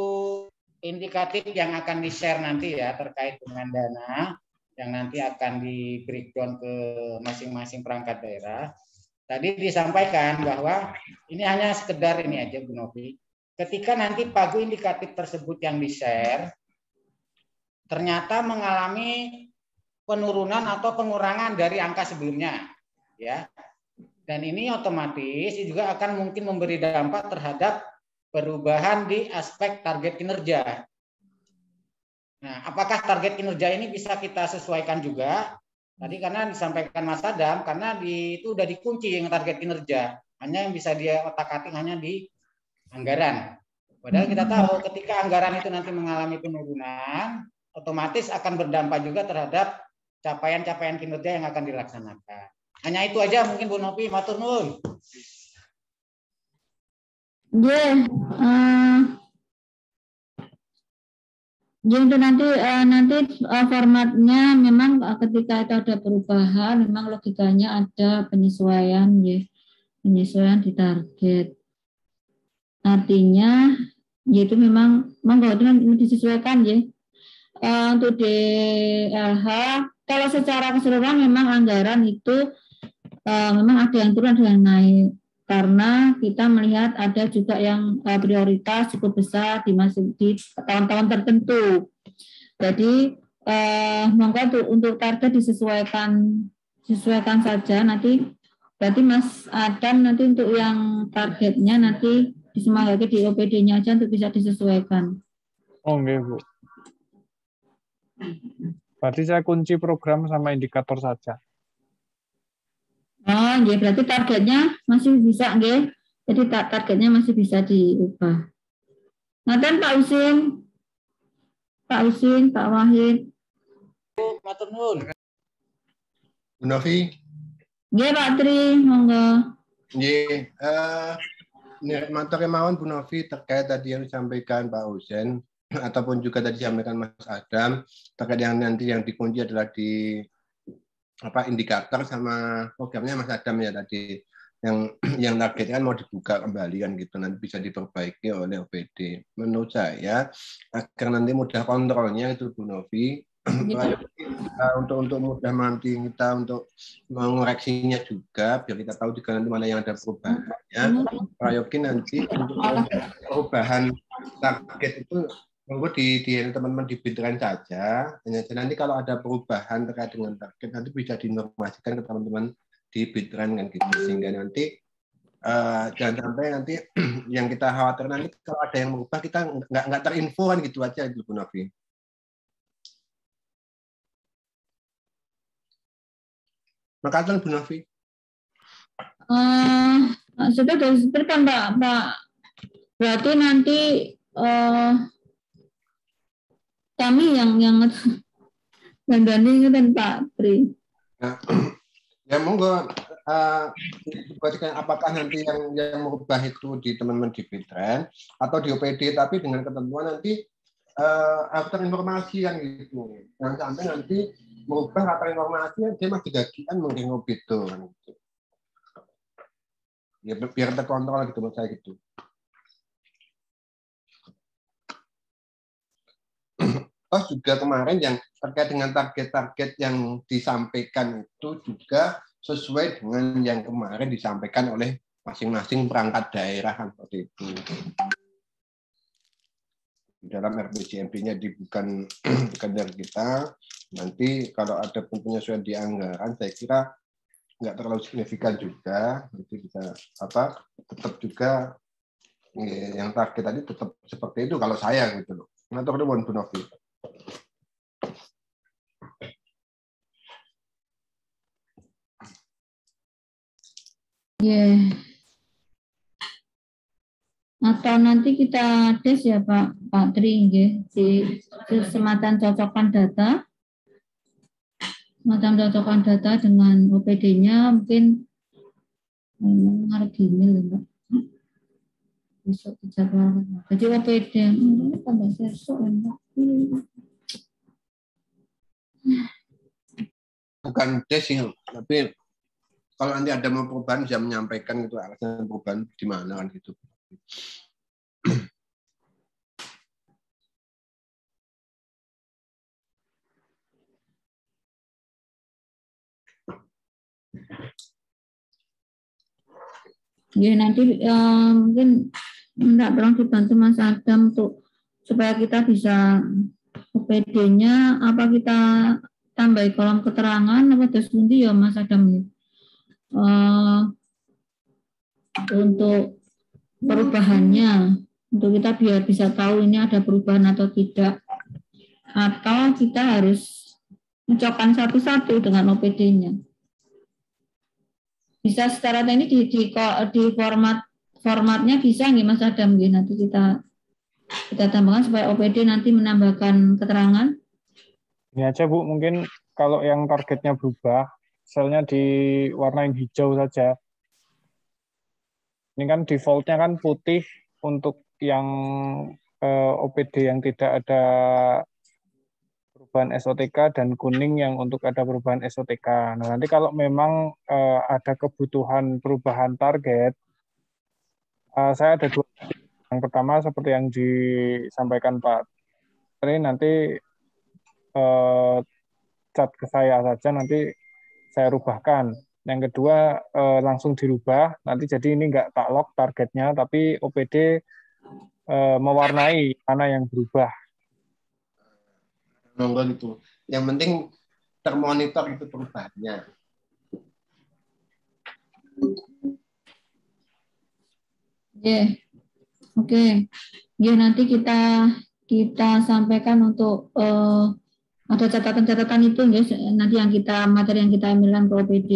indikatif yang akan di-share nanti ya terkait dengan dana yang nanti akan di breakdown ke masing-masing perangkat daerah. Tadi disampaikan bahwa ini hanya sekedar ini aja Bu Novi. Ketika nanti pagu indikatif tersebut yang di-share ternyata mengalami penurunan atau pengurangan dari angka sebelumnya, ya. Dan ini otomatis juga akan mungkin memberi dampak terhadap perubahan di aspek target kinerja. Nah, apakah target kinerja ini bisa kita sesuaikan juga? Tadi karena disampaikan Mas Adam, karena itu udah dikunci yang target kinerja. Hanya yang bisa dia otak-atik hanya di anggaran. Padahal kita tahu ketika anggaran itu nanti mengalami penurunan, otomatis akan berdampak juga terhadap capaian-capaian kinerja yang akan dilaksanakan. Hanya itu aja mungkin Bu Novi, matur nuwun. Jadi nanti formatnya memang ketika itu ada perubahan, memang logikanya ada penyesuaian ya, penyesuaian di target. Artinya yaitu memang kalau itu disesuaikan ya. Untuk DLH kalau secara keseluruhan memang anggaran itu memang ada yang turun ada yang naik karena kita melihat ada juga yang prioritas cukup besar di tahun-tahun tertentu. Jadi monggo untuk target disesuaikan saja nanti. Berarti Mas Adam nanti untuk yang targetnya nanti disemangati di OPD-nya aja untuk bisa disesuaikan. Oh enggak Bu. Berarti saya kunci program sama indikator saja. Oh, ya berarti targetnya masih bisa, nggih. Jadi targetnya masih bisa diubah. Ngaten Pak Usin, Pak Wahid. Matur nuwun. Bu Novi. Nggih Pak Tri, monggo. Nggih, matur kemawon Bu Novi terkait tadi yang disampaikan Pak Usen ataupun juga tadi disampaikan Mas Adam terkait yang nanti yang dikunci adalah di indikator sama programnya Mas Adam ya tadi yang target kan mau dibuka kembali kan gitu nanti bisa diperbaiki oleh OPD menurut saya agar nanti mudah kontrolnya itu Bu Novi untuk mudah nanti kita untuk mengoreksinya juga biar kita tahu juga nanti mana yang ada perubahannya Prayogi nanti untuk perubahan target itu monggo di teman-teman dibitran saja. Nanti kalau ada perubahan terkait dengan target nanti bisa diinformasikan ke teman-teman di bitran kan gitu sehingga nanti jangan sampai nanti yang kita khawatir nanti kalau ada yang merubah kita nggak terinfo kan gitu aja itu Bu Novi. Makasih Bu Novi. Sudah disebutkan Pak. Berarti nanti kami yang banding dan Pak Pri. Ya monggo apakah nanti yang merubah itu di teman-teman di Bitren atau di OPD tapi dengan ketentuan nanti after informasi yang gitu. Jangan sampai nanti merubah after informasi yang dia masih gagian mungkin gitu kan gitu. Ya biar terkontrol gitu menurut saya gitu. Oh juga kemarin yang terkait dengan target-target yang disampaikan itu juga sesuai dengan yang kemarin disampaikan oleh masing-masing perangkat daerah kan seperti itu. Dalam RPJMD-nya bukan dari kita. Nanti kalau ada penyesuaian di anggaran, saya kira nggak terlalu signifikan juga. Nanti bisa tetap juga yang target tadi tetap seperti itu kalau saya gitu loh. Nah, terus Bu Novi. Yeah. Atau nanti kita tes ya Pak Tri di semacam cocokan data dengan OPD-nya mungkin hari gini loh Mbak. Besok dijadwalkan. Jadi OPD tambah besok Mbak. bukan tes sih, tapi kalau nanti ada mau perubahan bisa menyampaikan gitu alasan perubahan di mana kan gitu. Ya nanti mungkin minta tolong dibantu Mas Adam untuk supaya kita bisa OPD-nya apa kita tambah kolom keterangan apa terus nanti ya Mas Adam untuk perubahannya untuk kita biar bisa tahu ini ada perubahan atau tidak atau kita harus mencopkan satu-satu dengan OPD-nya. Bisa secara teknik di formatnya bisa nggih Mas Adam nggih nanti kita tambahkan supaya OPD nanti menambahkan keterangan. Ini aja Bu, mungkin kalau yang targetnya berubah, selnya diwarnain hijau saja. Ini kan defaultnya kan putih untuk yang OPD yang tidak ada perubahan SOTK dan kuning yang untuk ada perubahan SOTK. Nah, nanti kalau memang ada kebutuhan perubahan target, saya ada dua. Yang pertama seperti yang disampaikan Pak Tri, nanti chat ke saya saja, nanti saya rubahkan. Yang kedua langsung dirubah, nanti jadi ini nggak tak lock targetnya, tapi OPD mewarnai mana yang berubah. Monggo gitu. Yang penting termonitor itu perubahannya. Oke. Ya nanti kita sampaikan untuk ada catatan-catatan itu guys, nanti yang materi yang kita ambilkan ke OPD.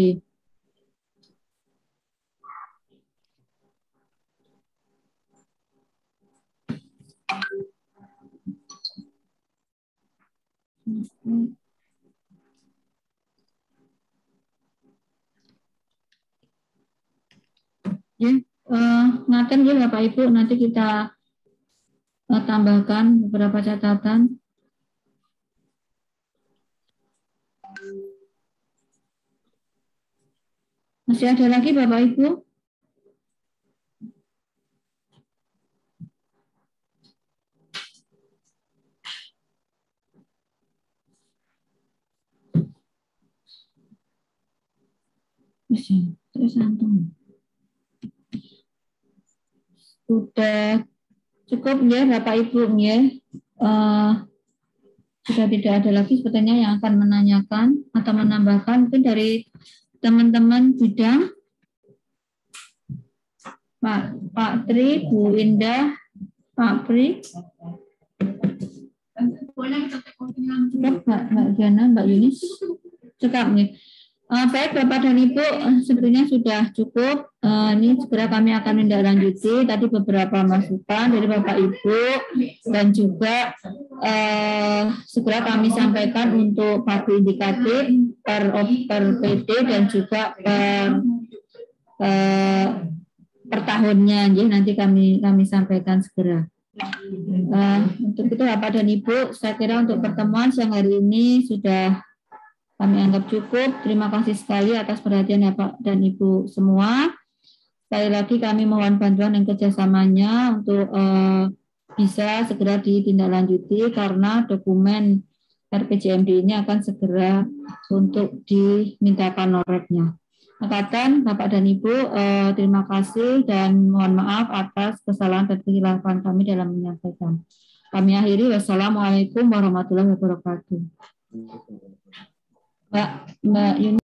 Ngaten ya Bapak Ibu, nanti kita tambahkan beberapa catatan. Masih ada lagi Bapak Ibu? Sudah cukup ya Bapak Ibu ya. Sudah tidak ada lagi sepertinya yang akan menanyakan atau menambahkan mungkin dari teman-teman bidang. Pak Tri, Bu Indah, Pak Pri. Cukup Mbak Jana, Mbak Yunis. Cukup nih. Baik Bapak dan Ibu, sebenarnya sudah cukup. Ini segera kami akan menindaklanjuti tadi beberapa masukan dari Bapak Ibu dan juga segera kami sampaikan untuk pagu indikatif per PD dan juga per tahunnya. Jadi nanti kami sampaikan segera. Untuk itu Bapak dan Ibu, saya kira untuk pertemuan siang hari ini sudah kami anggap cukup. Terima kasih sekali atas perhatian Bapak dan Ibu semua. Sekali lagi kami mohon bantuan dan kerjasamanya untuk bisa segera ditindaklanjuti karena dokumen RPJMD ini akan segera untuk dimintakan noreknya. Angkatan Bapak dan Ibu, terima kasih dan mohon maaf atas kesalahan dan kekhilafan kami dalam menyampaikan. Kami akhiri. Wassalamualaikum warahmatullahi wabarakatuh. Mbak Yuni.